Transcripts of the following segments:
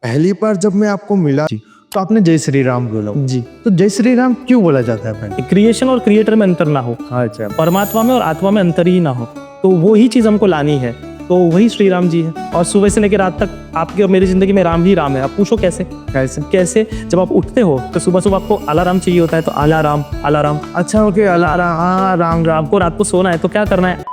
पहली बार जब मैं आपको मिला तो आपने जय श्री राम बोला। जी। तो जय श्री राम क्यों बोला जाता है पहले? क्रिएशन और क्रिएटर में अंतर ना हो, अच्छा। परमात्मा में और आत्मा में अंतर ही ना हो, तो वो ही चीज हमको लानी है, तो वही श्री राम जी है। और सुबह से लेकर रात तक आपकी और मेरी जिंदगी में राम ही राम है। आप पूछो कैसे कैसे? कैसे? जब आप उठते हो तो सुबह सुबह आपको अलार्म चाहिए होता है, तो अलार्म अलार्म। अच्छा, ओके, अलार्म, हाँ, राम राम। आपको रात को सोना है तो क्या करना है?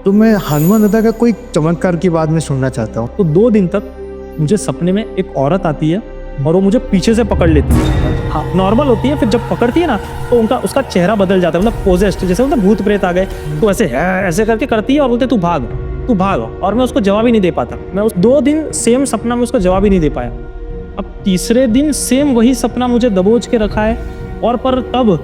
तो मैं हनुमान दादा का कोई चमत्कार की बात मैं सुनना चाहता हूँ। तो 2 दिन तक मुझे सपने में एक औरत आती है और वो मुझे पीछे से पकड़ लेती है। हाँ, नॉर्मल होती है, फिर जब पकड़ती है ना तो उसका चेहरा बदल जाता है, मतलब पोजेस्ट, जैसे मतलब भूत प्रेत आ गए, तो ऐसे है, ऐसे करके करती है और बोलते तू भाग तू भाग। और मैं उसको जवाब ही नहीं दे पाता। मैं उस 2 दिन सेम सपना में उसको जवाब ही नहीं दे पाया। अब तीसरे दिन सेम वही सपना मुझे दबोच के रखा है। और पर तब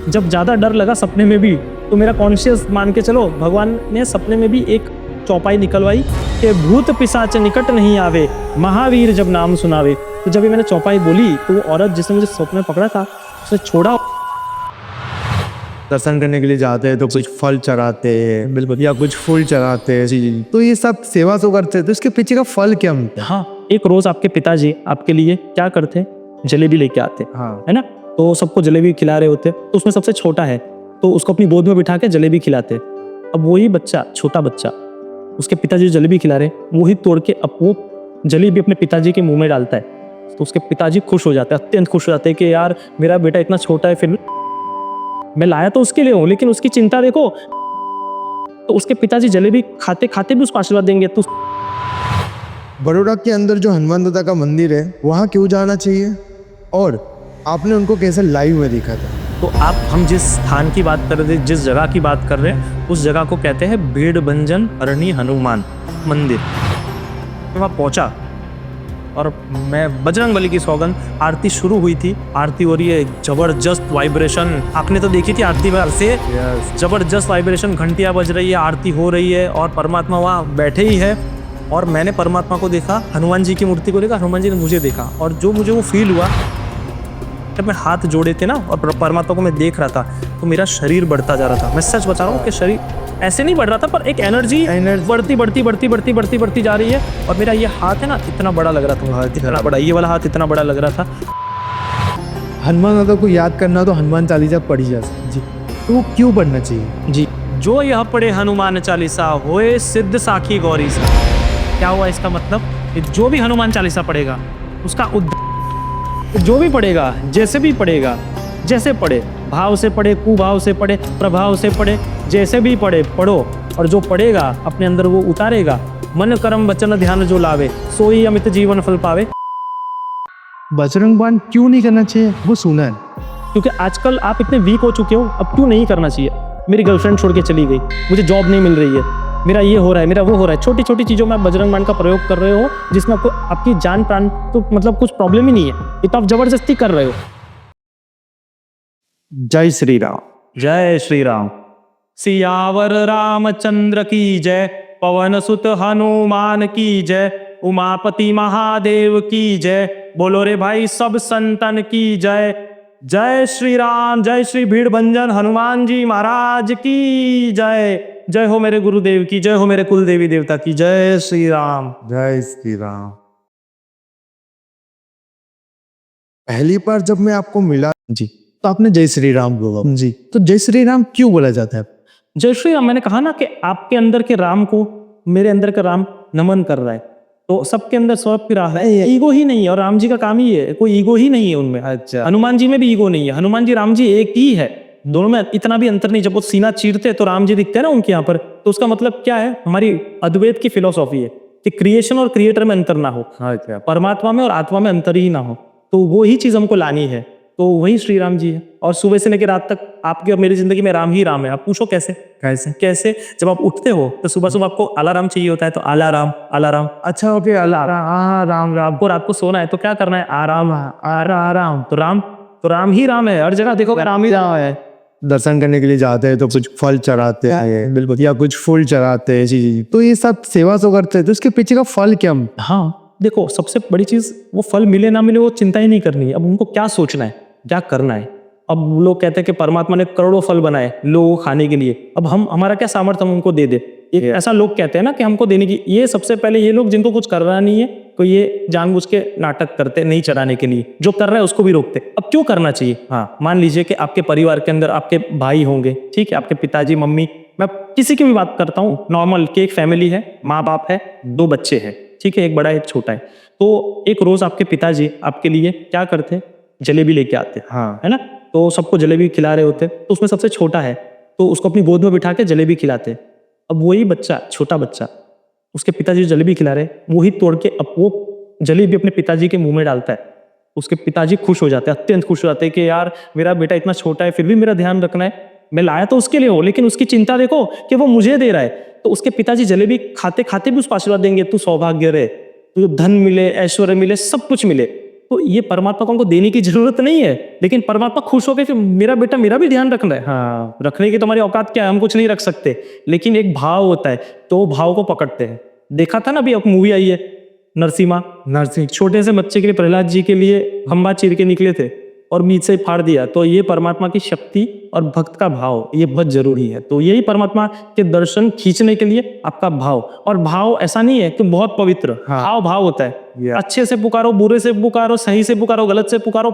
जब ज़्यादा डर लगा सपने में भी, तो मेरा कॉन्शियस मान के चलो, भगवान ने सपने में भी एक चौपाई निकलवाई कि भूत पिशाच निकट नहीं आवे, महावीर जब नाम सुनावे। तो जब ये मैंने चौपाई बोली तो वो औरत जिसने मुझे सपने में पकड़ा था उसने छोड़ा। दर्शन करने के लिए जाते हैं तो कुछ फल चढ़ाते हैं, बिल्कुल। या कुछ फूल चढ़ाते हैं। जी। तो ये सब सेवा तो करते हैं, तो इसके पीछे का फल क्या मिलता है? हाँ, एक रोज आपके पिताजी आपके लिए क्या करते? जलेबी लेके आते, हाँ। है ना? तो सबको जलेबी खिला रहे होते, तो उसमें सबसे छोटा है तो उसको अपनी गोद में बिठा के जलेबी खिलाते। अब वही बच्चा, छोटा बच्चा, उसके पिताजी जलेबी खिला रहे, वही तोड़ के अब वो जलेबी अपने पिताजी के मुंह में डालता है। तो उसके पिताजी खुश हो जाते हैं, अत्यंत खुश हो जाते हैं कि यार मेरा बेटा इतना छोटा है, फिर मैं लाया तो उसके लिए हूँ, लेकिन उसकी चिंता देखो। तो उसके पिताजी जलेबी खाते खाते भी उसको आशीर्वाद देंगे। तो बड़ौदा के अंदर जो हनुमान दादा का मंदिर है वहाँ क्यों जाना चाहिए, और आपने उनको कैसे लाइव में देखा था? तो हम जिस स्थान की बात कर रहे थे, जिस जगह की बात कर रहे हैं, उस जगह को कहते हैं भीड़भंजन अरणी हनुमान मंदिर। मैं वहाँ पहुँचा और मैं बजरंगबली की सौगंध, आरती शुरू हुई थी, आरती हो रही है, जबरदस्त वाइब्रेशन। आपने तो देखी थी आरती बार से, जबरदस्त वाइब्रेशन, घंटियाँ बज रही है, आरती हो रही है और परमात्मा वहाँ बैठे ही है। और मैंने परमात्मा को देखा, हनुमान जी की मूर्ति को देखा, हनुमान जी ने मुझे देखा। और जो मुझे वो फील हुआ जब मैं हाथ जोड़े थे ना और परमात्मा को मैं देख रहा था, तो मेरा शरीर बढ़ता जा रहा था। मैं सच बता रहा हूँ कि शरीर ऐसे नहीं बढ़ रहा था, पर एक एनर्जी बढ़ती बढ़ती बढ़ती बढ़ती बढ़ती बढ़ती जा रही है। और मेरा ये हाथ है ना, इतना बड़ा लग रहा था, इतना बड़ा, ये वाला हाथ इतना बड़ा लग रहा था। हनुमान दादा को याद करना तो हनुमान चालीसा पढ़ी जा सकती। जी। तो वो क्यों पढ़ना चाहिए? जी। जो यह पढ़े हनुमान चालीसा होए सिद्ध साखी गौरी सा। क्या हुआ इसका मतलब? कि जो भी हनुमान चालीसा पढ़ेगा उसका जो भी पढ़ेगा, जैसे भी पढ़ेगा, जैसे पढ़े, भाव से पढ़े, कुभाव से पढ़े, प्रभाव से पढ़े, जैसे भी पढ़े पढ़ो, और जो पढ़ेगा अपने अंदर वो उतारेगा। मन कर्म वचन ध्यान जो लावे, सोई अमित जीवन फल पावे। बजरंग बाण क्यों नहीं करना चाहिए, वो सुना है। क्योंकि आजकल आप इतने वीक हो चुके हो, अब क्यों नहीं करना चाहिए? मेरी गर्लफ्रेंड छोड़ के चली गई, मुझे जॉब नहीं मिल रही है, मेरा ये हो रहा है, मेरा वो हो रहा है। छोटी छोटी चीज़ों में आप बजरंग बाण का प्रयोग कर रहे हो, जिसमें आपको आपकी जान प्राण तो मतलब कुछ प्रॉब्लम ही नहीं है, ये तो आप जबरदस्ती कर रहे हो। जय श्री राम। जय श्री राम। सियावर रामचंद्र की जय, पवन सुत हनुमान की जय, उमापति महादेव की जय। बोलो रे भाई सब संतन की जय। जय श्री राम, जय श्री भीड़भंजन हनुमान जी महाराज की जय। जय हो मेरे गुरुदेव की, जय हो मेरे कुल देवी देवता की। जय श्री राम। जय श्री राम। पहली बार जब मैं आपको मिला जी। तो आपने जय श्री राम बोला। जी। तो जय श्री राम क्यों बोला जाता है? जय श्री राम, मैंने कहा ना कि आपके अंदर के राम को मेरे अंदर का राम नमन कर रहा है। तो सबके अंदर सबकी राह है, ईगो ही नहीं है, और राम जी का काम ही है, कोई ईगो ही नहीं है उनमें। अच्छा। हनुमान जी में भी ईगो नहीं है, हनुमान जी राम जी एक ही है, दोनों में इतना भी अंतर नहीं। जब वो सीना चीरते तो राम जी दिखते हैं ना उनके यहाँ पर, तो उसका मतलब क्या है? हमारी अद्वैत की फिलोसॉफी है कि क्रिएशन और क्रिएटर में अंतर ना हो, परमात्मा में और आत्मा में अंतर ही ना हो, तो वो ही चीज हमको लानी है, तो वही श्री राम जी है। और सुबह से लेकर रात तक आपकी और मेरी जिंदगी में राम ही राम है। आप पूछो कैसे कैसे? कैसे? जब आप उठते हो तो सुबह सुबह आपको अलार्म चाहिए होता है, तो अलार्म अलार्म। अच्छा, ओके, अलार्म, हाँ, राम राम। आपको रात को सोना है तो क्या करना है? आराम आराम। तो राम ही राम है, हर जगह देखो राम ही राम है। दर्शन करने के लिए जाते हैं तो कुछ फल चढ़ाते हैं, बिल्कुल, या कुछ फूल चढ़ाते हैं। जी। तो ये सब सेवा तो करते हैं, तो इसके पीछे का फल क्या? हाँ देखो, सबसे बड़ी चीज वो फल मिले ना मिले वो चिंता ही नहीं करनी है। अब उनको क्या सोचना है, क्या करना है। अब लोग कहते हैं कि परमात्मा ने करोड़ों फल बनाए लोगों को खाने के लिए, अब हमारा क्या सामर्थ्य हम उनको दे दे। एक ऐसा लोग कहते हैं ना कि हमको देने की, ये सबसे पहले ये लोग जिनको कुछ करना नहीं है, तो ये जानबूझ के नाटक करते नहीं चढ़ाने के लिए, जो कर रहा है उसको भी रोकते। अब क्यों करना चाहिए? हाँ, मान लीजिए कि आपके परिवार के अंदर आपके भाई होंगे, ठीक है, आपके पिताजी मम्मी, मैं किसी की भी बात करता हूँ नॉर्मल, कि एक फैमिली है, माँ बाप है, 2 बच्चे हैं, ठीक है, एक बड़ा है एक छोटा है। तो एक रोज आपके पिताजी आपके लिए क्या करते? जलेबी लेके आते, हाँ। है ना। तो सबको जलेबी खिला रहे होते, तो उसमें सबसे छोटा है तो उसको अपनी गोद में बिठा के जलेबी खिलाते। अब वही बच्चा, छोटा बच्चा, उसके पिताजी जो जलेबी खिला रहे, वही तोड़ के अब वो जलेबी अपने पिताजी के मुंह में डालता है। उसके पिताजी खुश हो जाते हैं, अत्यंत खुश हो जाते हैं कि यार मेरा बेटा इतना छोटा है फिर भी मेरा ध्यान रखना है, मैं लाया तो उसके लिए हो, लेकिन उसकी चिंता देखो कि वो मुझे दे रहा है। तो उसके पिताजी जलेबी खाते खाते भी उसको आशीर्वाद देंगे, तू सौभाग्य रहे, तुझे धन मिले, ऐश्वर्य मिले, सब कुछ मिले। तो ये परमात्मा को हमको देने की जरूरत नहीं है, लेकिन परमात्मा खुश होकर कि मेरा बेटा मेरा भी ध्यान रखना है। हाँ, रखने की तुम्हारी औकात क्या है, हम कुछ नहीं रख सकते, लेकिन एक भाव होता है, तो भाव को पकड़ते हैं। देखा था ना, अभी अब मूवी आई है नरसिंह, छोटे से बच्चे के लिए, प्रहलाद जी के लिए खंबा चीर के निकले थे और बीच से फाड़ दिया। तो ये परमात्मा की शक्ति और भक्त का भाव, ये बहुत जरूरी है। तो यही परमात्मा के दर्शन खींचने के लिए आपका भाव, और भाव ऐसा नहीं है कि बहुत पवित्र, हाँ। भाव होता है। अच्छे से पुकारो, बुरे से पुकारो, सही से पुकारो, गलत से पुकारो,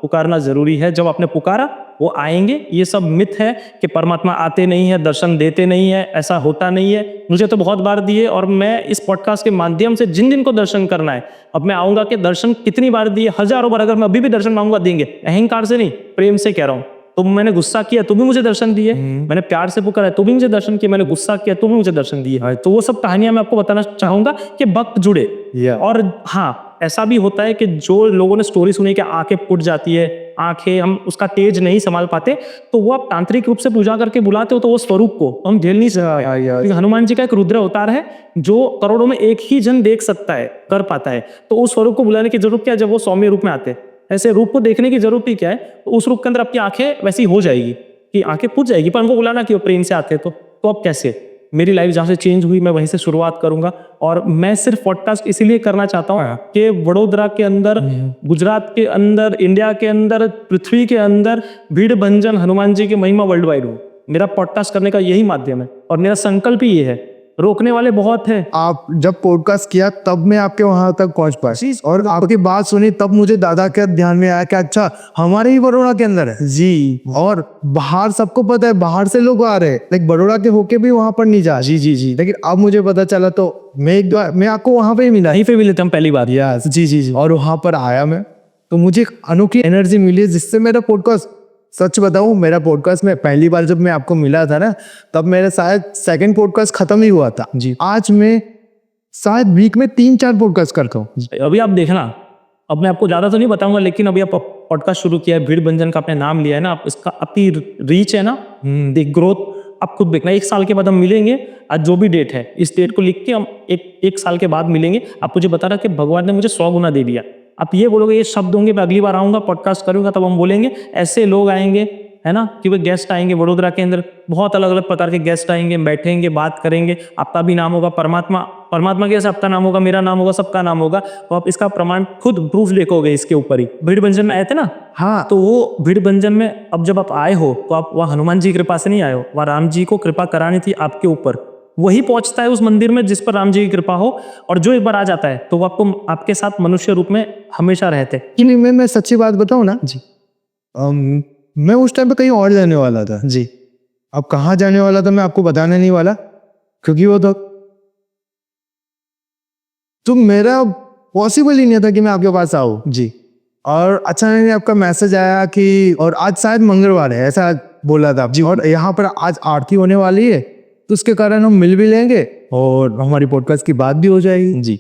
पुकारना जरूरी है। जब आपने पुकारा वो आएंगे। ये सब मिथ है कि परमात्मा आते नहीं है, दर्शन देते नहीं है, ऐसा होता नहीं है। मुझे तो बहुत बार दिए, और मैं इस पॉडकास्ट के माध्यम से जिन जिन को दर्शन करना है, अब मैं आऊंगा कि दर्शन कितनी बार दिए, हजारों बार। अगर मैं अभी भी दर्शन मांगूंगा देंगे, अहंकार से नहीं, प्रेम से कह रहा हूँ। तो मैंने गुस्सा किया तो भी मुझे दर्शन दिए, मैंने प्यार से पुकारा तो भी मुझे दर्शन किया, मैंने गुस्सा किया तो भी मुझे दर्शन दिए। तो वो सब कहानियां मैं आपको बताना चाहूंगा कि भक्त जुड़े। और हाँ, ऐसा भी होता है कि जो लोगों ने स्टोरी सुनी कि आंखें फूट जाती है, आंखें, हम उसका तेज नहीं संभाल पाते, तो वो आप तांत्रिक रूप से पूजा करके बुलाते हो, तो वो स्वरूप को हम झेल नहीं सकते। हनुमान जी का एक रुद्र अवतार है जो करोड़ों में एक ही जन देख सकता है, कर पाता है। तो उस स्वरूप को बुलाने की जरूरत क्या है? जब वो सौम्य रूप में आते हैं, ऐसे रूप को देखने की जरूरत ही क्या है? तो उस रूप के अंदर आपकी आंखें वैसी हो जाएगी कि आंखें फूट जाएगी, पर हमको बुलाना क्यों? प्रेम से आते हैं। तो अब कैसे? मेरी लाइफ जहाँ से चेंज हुई, मैं वहीं से शुरुआत करूंगा। और मैं सिर्फ पॉडकास्ट इसीलिए करना चाहता हूँ कि वडोदरा के अंदर, गुजरात के अंदर, इंडिया के अंदर, पृथ्वी के अंदर भीड़ भंजन हनुमान जी की महिमा वर्ल्ड वाइड हो। मेरा पॉडकास्ट करने का यही माध्यम है, और मेरा संकल्प ही ये है। रोकने वाले बहुत हैं। आप जब पॉडकास्ट किया तब मैं आपके वहां तक पहुंच पाया, और आपकी बात सुनी तब मुझे दादा के ध्यान में आया कि अच्छा, हमारे ही बड़ौदा के अंदर है जी। और बाहर सबको पता है, बाहर से लोग आ रहे हैं, लेकिन बड़ौदा के होके भी वहां पर नहीं जा। जी। लेकिन अब मुझे पता चला, तो मैं आपको वहां पे ही मिला, यहीं पे मिले थे हम पहली बार। यस जी। और वहां पर आया मैं, तो मुझे एक अनोखी एनर्जी मिली, जिससे मेरा पॉडकास्ट, सच बताऊं, मेरा पॉडकास्ट में पहली बार जब मैं आपको मिला था ना, तब मेरा शायद सेकंड पॉडकास्ट खत्म ही हुआ था जी। आज मैं शायद वीक में 3-4 पॉडकास्ट करता हूँ। अभी आप देखना, अब मैं आपको ज्यादा तो नहीं बताऊंगा, लेकिन अभी आप पॉडकास्ट शुरू किया है, भीड़ भंजन का आपने नाम लिया है ना, आप इसका आपकी रीच है ना, ग्रोथ आप खुद देखना। 1 साल के बाद हम मिलेंगे, आज जो भी डेट है, इस डेट को लिख के हम एक साल के बाद मिलेंगे। आप मुझे बता रहा कि भगवान ने मुझे 100 गुना दे दिया। आप ये बोलोगे, ये शब्द होंगे, मैं अगली बार आऊंगा पॉडकास्ट करूंगा तब हम बोलेंगे। ऐसे लोग आएंगे, है ना, कि वे गेस्ट आएंगे वडोदरा के अंदर, बहुत अलग अलग प्रकार के गेस्ट आएंगे, बैठेंगे, बात करेंगे। आपका भी नाम होगा परमात्मा के जैसे आपका नाम होगा, मेरा नाम होगा, सबका नाम होगा। तो आप इसका प्रमाण खुद प्रूफ देखोगे इसके ऊपर ही। भीड़ भंजन में आए थे ना, हाँ, तो वो भीड़ भंजन में अब जब आप आए हो, तो आप वहाँ हनुमान जी की कृपा से नहीं आए हो, वहाँ राम जी को कृपा करानी थी आपके ऊपर। वही पहुंचता है उस मंदिर में जिस पर राम जी की कृपा हो, और जो एक बार आ जाता है तो वो आपको, आपके साथ मनुष्य रूप में हमेशा रहते हैं। कि नहीं, मैं सच्ची बात बताऊं ना जी, मैं उस टाइम पे कहीं और जाने वाला था जी। अब कहाँ जाने वाला था मैं आपको बताने नहीं वाला, क्योंकि वो तो मेरा पॉसिबल ही नहीं था कि मैं आपके पास आऊँ जी। और अचानक आपका मैसेज आया कि, और आज शायद मंगलवार है ऐसा बोला था जी, और यहाँ पर आज आरती होने वाली है, तो उसके कारण हम मिल भी लेंगे और हमारी पॉडकास्ट की बात भी हो जाएगी जी।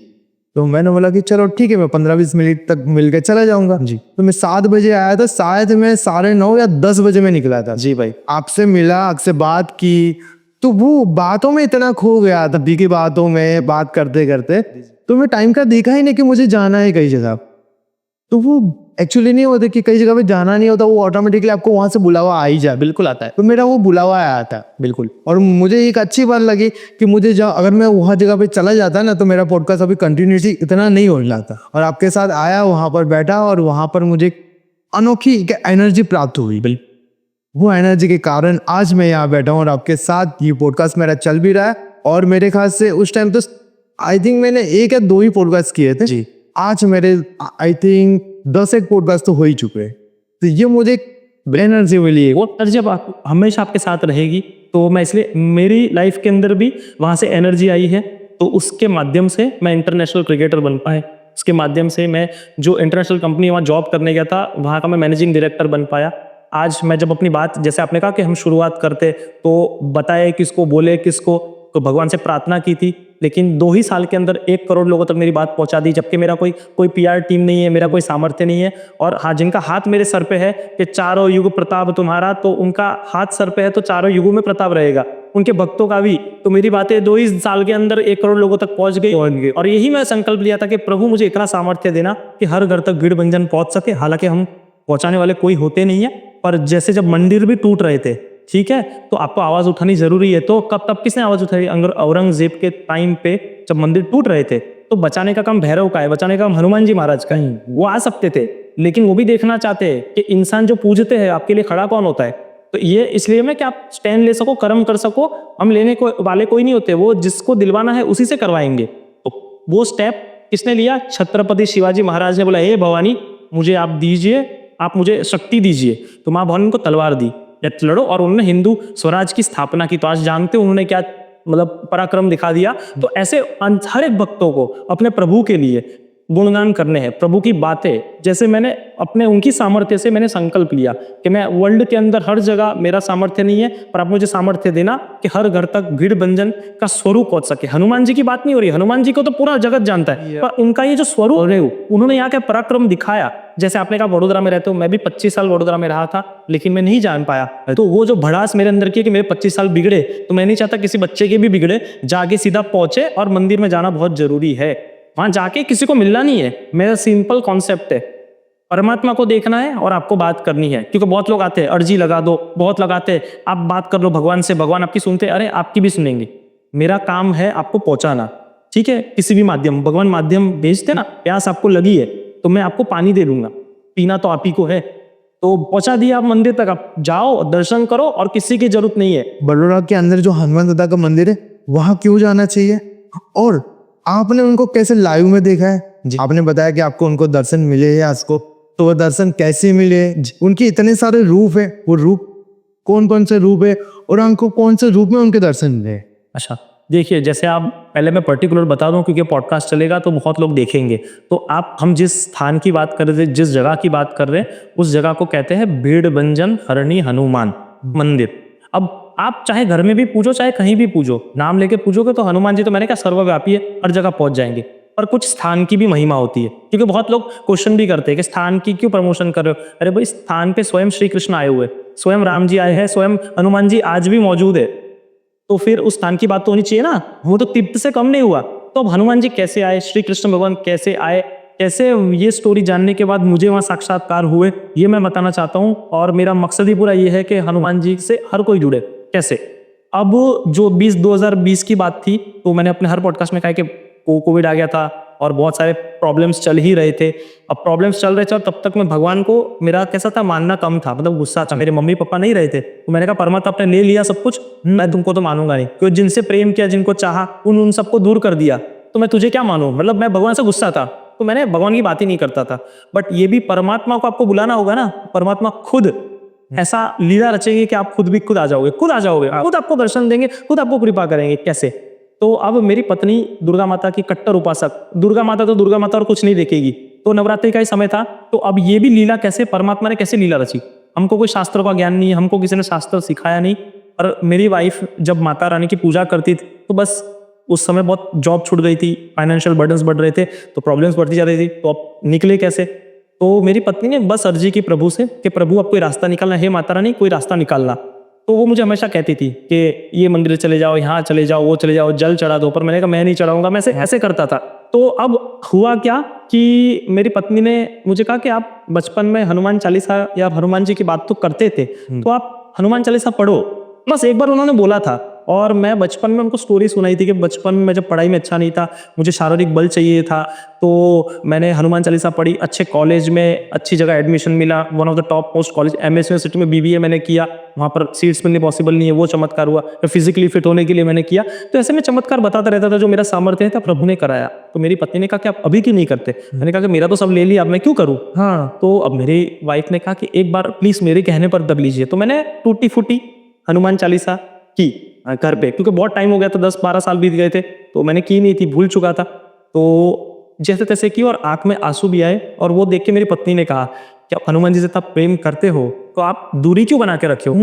तो मैंने बोला कि चलो ठीक है, मैं 15-20 मिनट तक मिल के चला जाऊंगा जी। तो मैं 7 बजे आया था, शायद मैं 9:30 या 10 बजे में निकला था जी भाई। आपसे मिला, आपसे बात की, तो वो बातों में इतना खो गया था, की बातों में बात करते करते, तो मैं टाइम का देखा ही नहीं कि मुझे जाना है कई जगह। तो वो एक्चुअली नहीं होता कि कई जगह पे जाना नहीं होता, वो ऑटोमेटिकली आपको वहां से बुलावा आ ही जाए। बिल्कुल आता है। तो मेरा वो बुलावा आया था बिल्कुल। और मुझे एक अच्छी बात लगी कि मुझे अगर मैं वहाँ जगह पे चला जाता ना, तो मेरा पॉडकास्ट अभी कंटिन्यूटी इतना नहीं हो जाता। और आपके साथ आया, वहाँ पर बैठा और वहाँ पर मुझे अनोखी एनर्जी प्राप्त हुई। बिल्कुल वो एनर्जी के कारण आज मैं यहाँ बैठा हूँ और आपके साथ ये पॉडकास्ट मेरा चल भी रहा है। और मेरे ख्याल से उस टाइम तो आई थिंक मैंने एक या दो ही पॉडकास्ट किए थे जी। आज मेरे आई थिंक 10 एक पॉडकास्ट तो हो ही चुके हैं। तो ये मुझे एनर्जी मिली है। वो एनर्जी अब हमेशा आपके साथ रहेगी, तो मैं इसलिए मेरी लाइफ के अंदर भी वहाँ से एनर्जी आई है, तो उसके माध्यम से मैं इंटरनेशनल क्रिकेटर बन पाया। उसके माध्यम से मैं जो इंटरनेशनल कंपनी वहाँ जॉब करने गया था, वहाँ का मैं मैनेजिंग डायरेक्टर बन पाया। आज मैं जब अपनी बात, जैसे आपने कहा कि हम शुरुआत करते तो बताए किसको, बोले किसको, तो भगवान से प्रार्थना की थी, लेकिन 2 ही साल के अंदर 1 करोड़ लोगों तक मेरी बात पहुंचा दी, जबकि मेरा कोई पीआर टीम नहीं है, मेरा कोई सामर्थ्य नहीं है। और हाँ, जिनका हाथ मेरे सर पे है कि चारों युग प्रताप तुम्हारा, तो उनका हाथ सर पे है तो चारों युगों में प्रताप रहेगा, उनके भक्तों का भी। तो मेरी बातें 2 ही साल के अंदर 1 करोड़ लोगों तक पहुंच गई। और यही मैं संकल्प लिया था कि प्रभु मुझे इतना सामर्थ्य देना कि हर घर तक गीड़ बंजन पहुंच सके। हालांकि हम पहुंचाने वाले कोई होते नहीं है, पर जैसे जब मंदिर भी टूट रहे थे, ठीक है, तो आपको आवाज उठानी जरूरी है। तो तब किसने आवाज उठाई? औरंगजेब के टाइम पे जब मंदिर टूट रहे थे, तो बचाने का काम भैरव का है, बचाने का काम हनुमान जी महाराज का ही। वो आ सकते थे, लेकिन वो भी देखना चाहते हैं कि इंसान जो पूजते हैं आपके लिए खड़ा कौन होता है। तो ये इसलिए मैं कि आप स्टैंड ले सको, कर्म कर सको। हम लेने को वाले कोई नहीं होते, वो जिसको दिलवाना है उसी से करवाएंगे। तो वो स्टेप किसने लिया? छत्रपति शिवाजी महाराज ने बोला, हे भवानी मुझे आप दीजिए, आप मुझे शक्ति दीजिए। तो माँ भवानी को तलवार दी, लड़ो, और उन्होंने हिंदू स्वराज की स्थापना की। तो आज जानते हो उन्होंने क्या मतलब पराक्रम दिखा दिया। तो ऐसे हर एक भक्तों को अपने प्रभु के लिए गुणगान करने हैं, प्रभु की बातें। जैसे मैंने अपने उनकी सामर्थ्य से मैंने संकल्प लिया कि मैं वर्ल्ड के अंदर हर जगह, मेरा सामर्थ्य नहीं है, पर आप मुझे सामर्थ्य देना कि हर घर तक भीड़ बंजन का स्वरूप पहुंच सके। हनुमान जी की बात नहीं हो रही, हनुमान जी को तो पूरा जगत जानता है, पर उनका ये जो स्वरूप है, उन्होंने यहाँ का पराक्रम दिखाया। जैसे आपने कहा वडोदरा में रहते हो, मैं भी 25 साल वडोदरा में रहा था, लेकिन मैं नहीं जान पाया। तो वो जो भड़ास मेरे अंदर की है कि मेरे 25 साल बिगड़े, तो मैं नहीं चाहता किसी बच्चे के भी बिगड़े। जाके सीधा पहुंचे, और मंदिर में जाना बहुत जरूरी है। वहां जाके किसी को मिलना नहीं है, मेरा सिंपल कॉन्सेप्ट है, परमात्मा को देखना है और आपको बात करनी है। क्योंकि बहुत लोग आते हैं, अर्जी लगा दो, बहुत लगाते हैं, आप बात कर लो भगवान से, भगवान आपकी सुनते, अरे आपकी भी सुनेंगे। मेरा काम है आपको पहुंचाना, ठीक है, किसी भी माध्यम, भगवान माध्यम भेजते ना। प्यास आपको लगी है तो मैं आपको पानी दे दूंगा, पीना तो आप ही को है। तो पहुंचा दिया आप मंदिर तक, आप जाओ दर्शन करो, और किसी की जरूरत नहीं है। बड़ोरा के अंदर जो हनुमान दादा का मंदिर है, वहां क्यों जाना चाहिए? और आपने उनको कैसे लाइव में देखा है? आपने बताया कि आपको उनको दर्शन मिले हैं आज को, तो वो दर्शन कैसे मिले? उनके इतने सारे रूप है, वो रूप कौन कौन से रूप है, और हमको कौन से रूप में उनके दर्शन मिले? अच्छा, देखिए, जैसे आप पहले मैं पर्टिकुलर बता दूं, क्योंकि पॉडकास्ट चलेगा तो बहुत लोग देखेंगे। तो हम जिस स्थान की बात कर रहे थे, जिस जगह की बात कर रहे हैं, उस जगह को कहते हैं भीड़ बंजन हरणी हनुमान मंदिर। अब आप चाहे घर में भी पूजो, चाहे कहीं भी पूजो, नाम लेके पूजोगे तो हनुमान जी तो मैंने कहा सर्वव्यापी है, हर जगह पहुंच जाएंगे। पर कुछ स्थान की भी महिमा होती है, क्योंकि बहुत लोग क्वेश्चन भी करते हैं कि स्थान की क्यों प्रमोशन कर रहे हो? अरे भाई, स्थान पे स्वयं श्री कृष्ण आए हुए, स्वयं राम जी आए हैं, स्वयं हनुमान जी आज भी मौजूद है, तो फिर उस स्थान की बात तो होनी चाहिए ना। वो तो तीर्थ से कम नहीं हुआ। तो अब हनुमान जी कैसे आए, श्री कृष्ण भगवान कैसे आए, कैसे, ये स्टोरी जानने के बाद मुझे वहाँ साक्षात्कार हुए, ये मैं बताना चाहता हूँ। और मेरा मकसद ही पूरा ये है कि हनुमान जी से हर कोई जुड़े। कैसे? अब जो 2020 की बात थी, तो मैंने अपने हर पॉडकास्ट में कहा कि कोविड आ गया था और बहुत सारे प्रॉब्लम्स चल ही रहे थे। अब प्रॉब्लम्स चल रहे थे, और तब तक मैं भगवान को, मेरा कैसा था, मानना कम था, मतलब गुस्सा था। मेरे मम्मी पापा नहीं रहे थे, तो मैंने कहा परमात्मा आपने ले लिया सब कुछ, मैं तुमको तो मानूंगा नहीं, क्योंकि जिनसे प्रेम किया, जिनको चाहा, उन सबको दूर कर दिया, तो मैं तुझे क्या मानूं? मतलब मैं भगवान से गुस्सा था, तो मैंने भगवान की बात ही नहीं करता था। बट ये भी परमात्मा को आपको बुलाना होगा ना, परमात्मा खुद ऐसा लीला रचेगी कि आप खुद आ जाओगे, खुद आपको दर्शन देंगे, खुद आपको कृपा करेंगे। कैसे? तो अब मेरी पत्नी दुर्गा माता की कट्टर उपासक, दुर्गा माता तो दुर्गा माता और कुछ नहीं देखेगी, तो नवरात्रि का ही समय था। तो अब ये भी लीला कैसे, परमात्मा ने कैसे लीला रची? हमको कोई शास्त्रों का ज्ञान नहीं है, हमको किसी ने शास्त्र सिखाया नहीं। और मेरी वाइफ जब माता रानी की पूजा करती थी, तो बस उस समय बहुत जॉब छूट गई थी, फाइनेंशियल बर्डन्स बढ़ रहे थे, तो प्रॉब्लम्स बढ़ती जा रही थी। तो अब निकले कैसे? तो मेरी पत्नी ने बस अर्जी की प्रभु से कि प्रभु अब कोई रास्ता निकालना है, माता रानी कोई रास्ता निकालना। तो वो मुझे हमेशा कहती थी कि ये मंदिर चले जाओ, यहाँ चले जाओ, वो चले जाओ, जल चढ़ा दो। पर मैंने कहा मैं नहीं चढ़ाऊंगा, मैं ऐसे करता था। तो अब हुआ क्या कि मेरी पत्नी ने मुझे कहा कि आप बचपन में हनुमान चालीसा या हनुमान जी की बात तो करते थे, तो आप हनुमान चालीसा पढ़ो। बस एक बार उन्होंने बोला था, और मैं बचपन में उनको स्टोरी सुनाई थी कि बचपन में जब पढ़ाई में अच्छा नहीं था, मुझे शारीरिक बल चाहिए था, तो मैंने हनुमान चालीसा पढ़ी, अच्छे कॉलेज में अच्छी जगह एडमिशन मिला, one of the top most college MS university में बीबीए मैंने किया, वहाँ पर सीट्स मिलनी पॉसिबल नहीं है, वो चमत्कार हुआ। फिजिकली फिट होने के लिए मैंने किया। तो ऐसे में चमत्कार बताता रहता था, जो मेरा सामर्थ्य था प्रभु ने कराया। तो मेरी पत्नी ने कहा कि आप अभी क्यों नहीं करते? मैंने कहा कि मेरा तो सब ले लिया, अब मैं क्यों करूँ? हाँ, तो अब मेरी वाइफ ने कहा कि एक बार प्लीज मेरे कहने पर दब लीजिए। तो मैंने टूटी फूटी हनुमान चालीसा की घर पे, क्योंकि बहुत टाइम हो गया था, 10-12 साल बीत गए थे, तो मैंने की नहीं थी, भूल चुका था। तो जैसे तैसे की और आंख में आंसू भी आए, और वो देख के मेरी पत्नी ने कहा कि आप हनुमान जी से इतना प्रेम करते हो तो आप दूरी क्यों बना के रखे हो?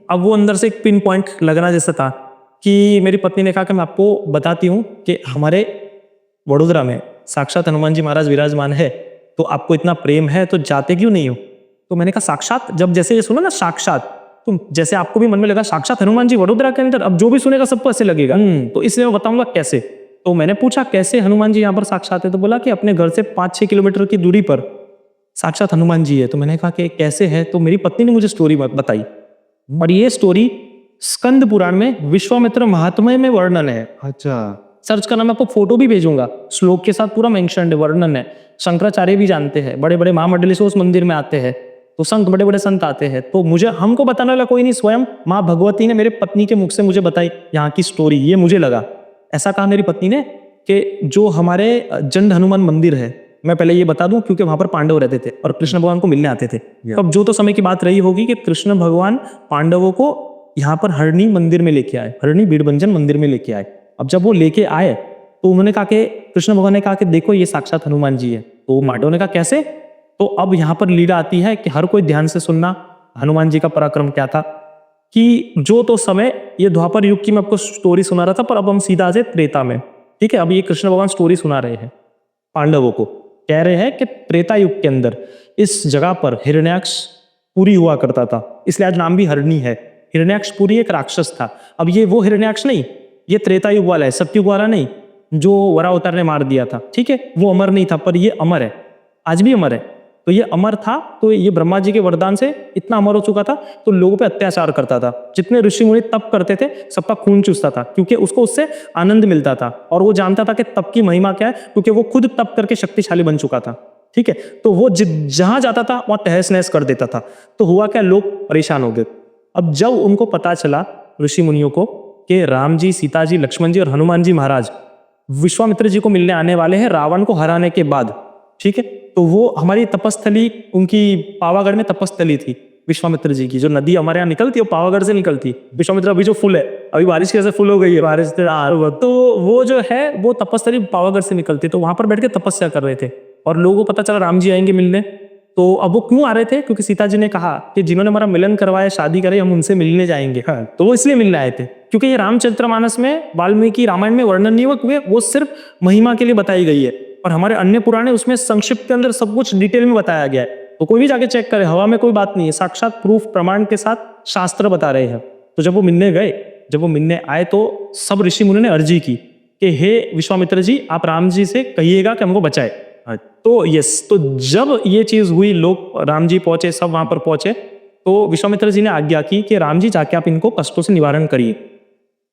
अब वो अंदर से एक पिन पॉइंट लगना जैसा था कि मेरी पत्नी ने कहा कि मैं आपको बताती हूँ कि हमारे वडोदरा में साक्षात हनुमान जी महाराज विराजमान है, तो आपको इतना प्रेम है तो जाते क्यों नहीं हो? तो मैंने कहा साक्षात, जब जैसे ये सुना ना साक्षात, तो जैसे आपको भी मन में लगा साक्षात हनुमान जी वडोदरा के अंदर, अब जो भी सुनेगा सबको ऐसे लगेगा। तो इसलिए मैं बताऊंगा कैसे। तो मैंने पूछा कैसे हनुमान जी यहाँ पर साक्षात है? तो बोला कि अपने घर से 5-6 किलोमीटर की दूरी पर साक्षात हनुमान जी है। तो मैंने कहा कि कैसे है? तो मेरी पत्नी ने मुझे स्टोरी बताई, और ये स्टोरी स्कंद पुराण में विश्वामित्र महात्म्य में वर्णन है। अच्छा, सर्च करना, मैं आपको फोटो भी भेजूंगा, श्लोक के साथ पूरा मेंशन है, वर्णन है। शंकराचार्य भी जानते हैं, बड़े बड़े महामंडलेश्वर उस मंदिर में आते हैं, तो संत बड़े बड़े संत आते हैं। तो मुझे हमको बताने वाला कोई नहीं, स्वयं माँ भगवती ने मेरे पत्नी के मुख से मुझे बताई यहाँ की स्टोरी। ये मुझे लगा, ऐसा कहा मेरी पत्नी ने कि जो हमारे जंड हनुमान मंदिर है, मैं पहले ये बता दूं क्योंकि वहां पर पांडव रहते थे और कृष्ण भगवान को मिलने आते थे। अब जो तो समय की बात रही होगी कि कृष्ण भगवान पांडवों को यहाँ पर हरणी मंदिर में लेके आए, हरणी बीड़बंजन मंदिर में लेके आए। अब जब वो लेके आए तो उन्होंने कहा कि कृष्ण भगवान ने कहा कि देखो ये साक्षात हनुमान जी है। तो मांडव ने कहा कैसे? तो अब यहाँ पर लीला आती है कि हर कोई ध्यान से सुनना, हनुमान जी का पराक्रम क्या था। कि जो तो समय, ये द्वापर युग की मैं आपको स्टोरी सुना रहा था, पर अब हम सीधा आ जाए त्रेता में। ठीक है, अब ये कृष्ण भगवान स्टोरी सुना रहे हैं पांडवों को, कह रहे हैं कि त्रेता युग के अंदर इस जगह पर हिरण्याक्ष पुरी हुआ करता था, इसलिए आज नाम भी हरणी है। हिरण्याक्ष पुरी एक राक्षस था। अब ये वो हिरण्याक्ष नहीं, ये त्रेता युग वाला है, सत्युग वाला नहीं, जो वरावतार ने मार दिया था। ठीक है, वो अमर नहीं था, पर ये अमर है, आज भी अमर है। तो ये अमर था, तो ये ब्रह्मा जी के वरदान से इतना अमर हो चुका था, तो लोगों पे अत्याचार करता था। जितने ऋषि मुनि तप करते थे सबका खून चूसता था, क्योंकि उसको उससे आनंद मिलता था, और वो जानता था कि तप की महिमा क्या है, क्योंकि वो खुद तप करके शक्तिशाली बन चुका था। ठीक है, तो वो जहां जाता था वहां तहस नहस कर देता था। तो हुआ क्या, लोग परेशान हो गए। अब जब उनको पता चला ऋषि मुनियों को कि राम जी, सीता जी, लक्ष्मण जी और हनुमान जी महाराज विश्वामित्र जी को मिलने आने वाले हैं रावण को हराने के बाद, ठीक है, तो वो हमारी तपस्थली, उनकी पावागढ़ में तपस्थली थी विश्वामित्र जी की। जो नदी हमारे यहाँ निकलती है वो पावागढ़ से निकलती। विश्वामित्र अभी जो फुल है, अभी बारिश की वजह से फुल हो गई है, बारिश तो वो जो है वो तपस्थली पावागढ़ से निकलती। तो वहां पर बैठ के तपस्या कर रहे थे, और लोगों को पता चला राम जी आएंगे मिलने। तो अब वो क्यों आ रहे थे? क्योंकि सीता जी ने कहा कि जिन्होंने हमारा मिलन करवाया, शादी करे, हम उनसे मिलने जाएंगे। हाँ, तो वो इसलिए मिलने आए थे, क्योंकि ये रामचरितमानस में, वाल्मीकि रामायण में वर्णन नहीं हुआ, क्योंकि वो सिर्फ महिमा के लिए बताई गई है, और हमारे अन्य पुराणे उसमें संक्षिप्त के अंदर सब कुछ डिटेल में बताया गया है। तो कोई भी जाके चेक करे, हवा में कोई बात नहीं है, साक्षात प्रूफ प्रमाण के साथ शास्त्र बता रहे हैं। तो जब वो मिलने गए, जब वो मिलने आए, तो सब ऋषि मुनि ने अर्जी की कि हे विश्वामित्र जी, आप राम जी से कहिएगा कि हमको बचाए। तो यस, तो जब ये चीज हुई, लोग, राम जी पहुंचे, सब वहां पर पहुंचे, तो विश्वामित्र जी ने आज्ञा की कि राम जी जाके आप इनको कष्टों से निवारण करिए।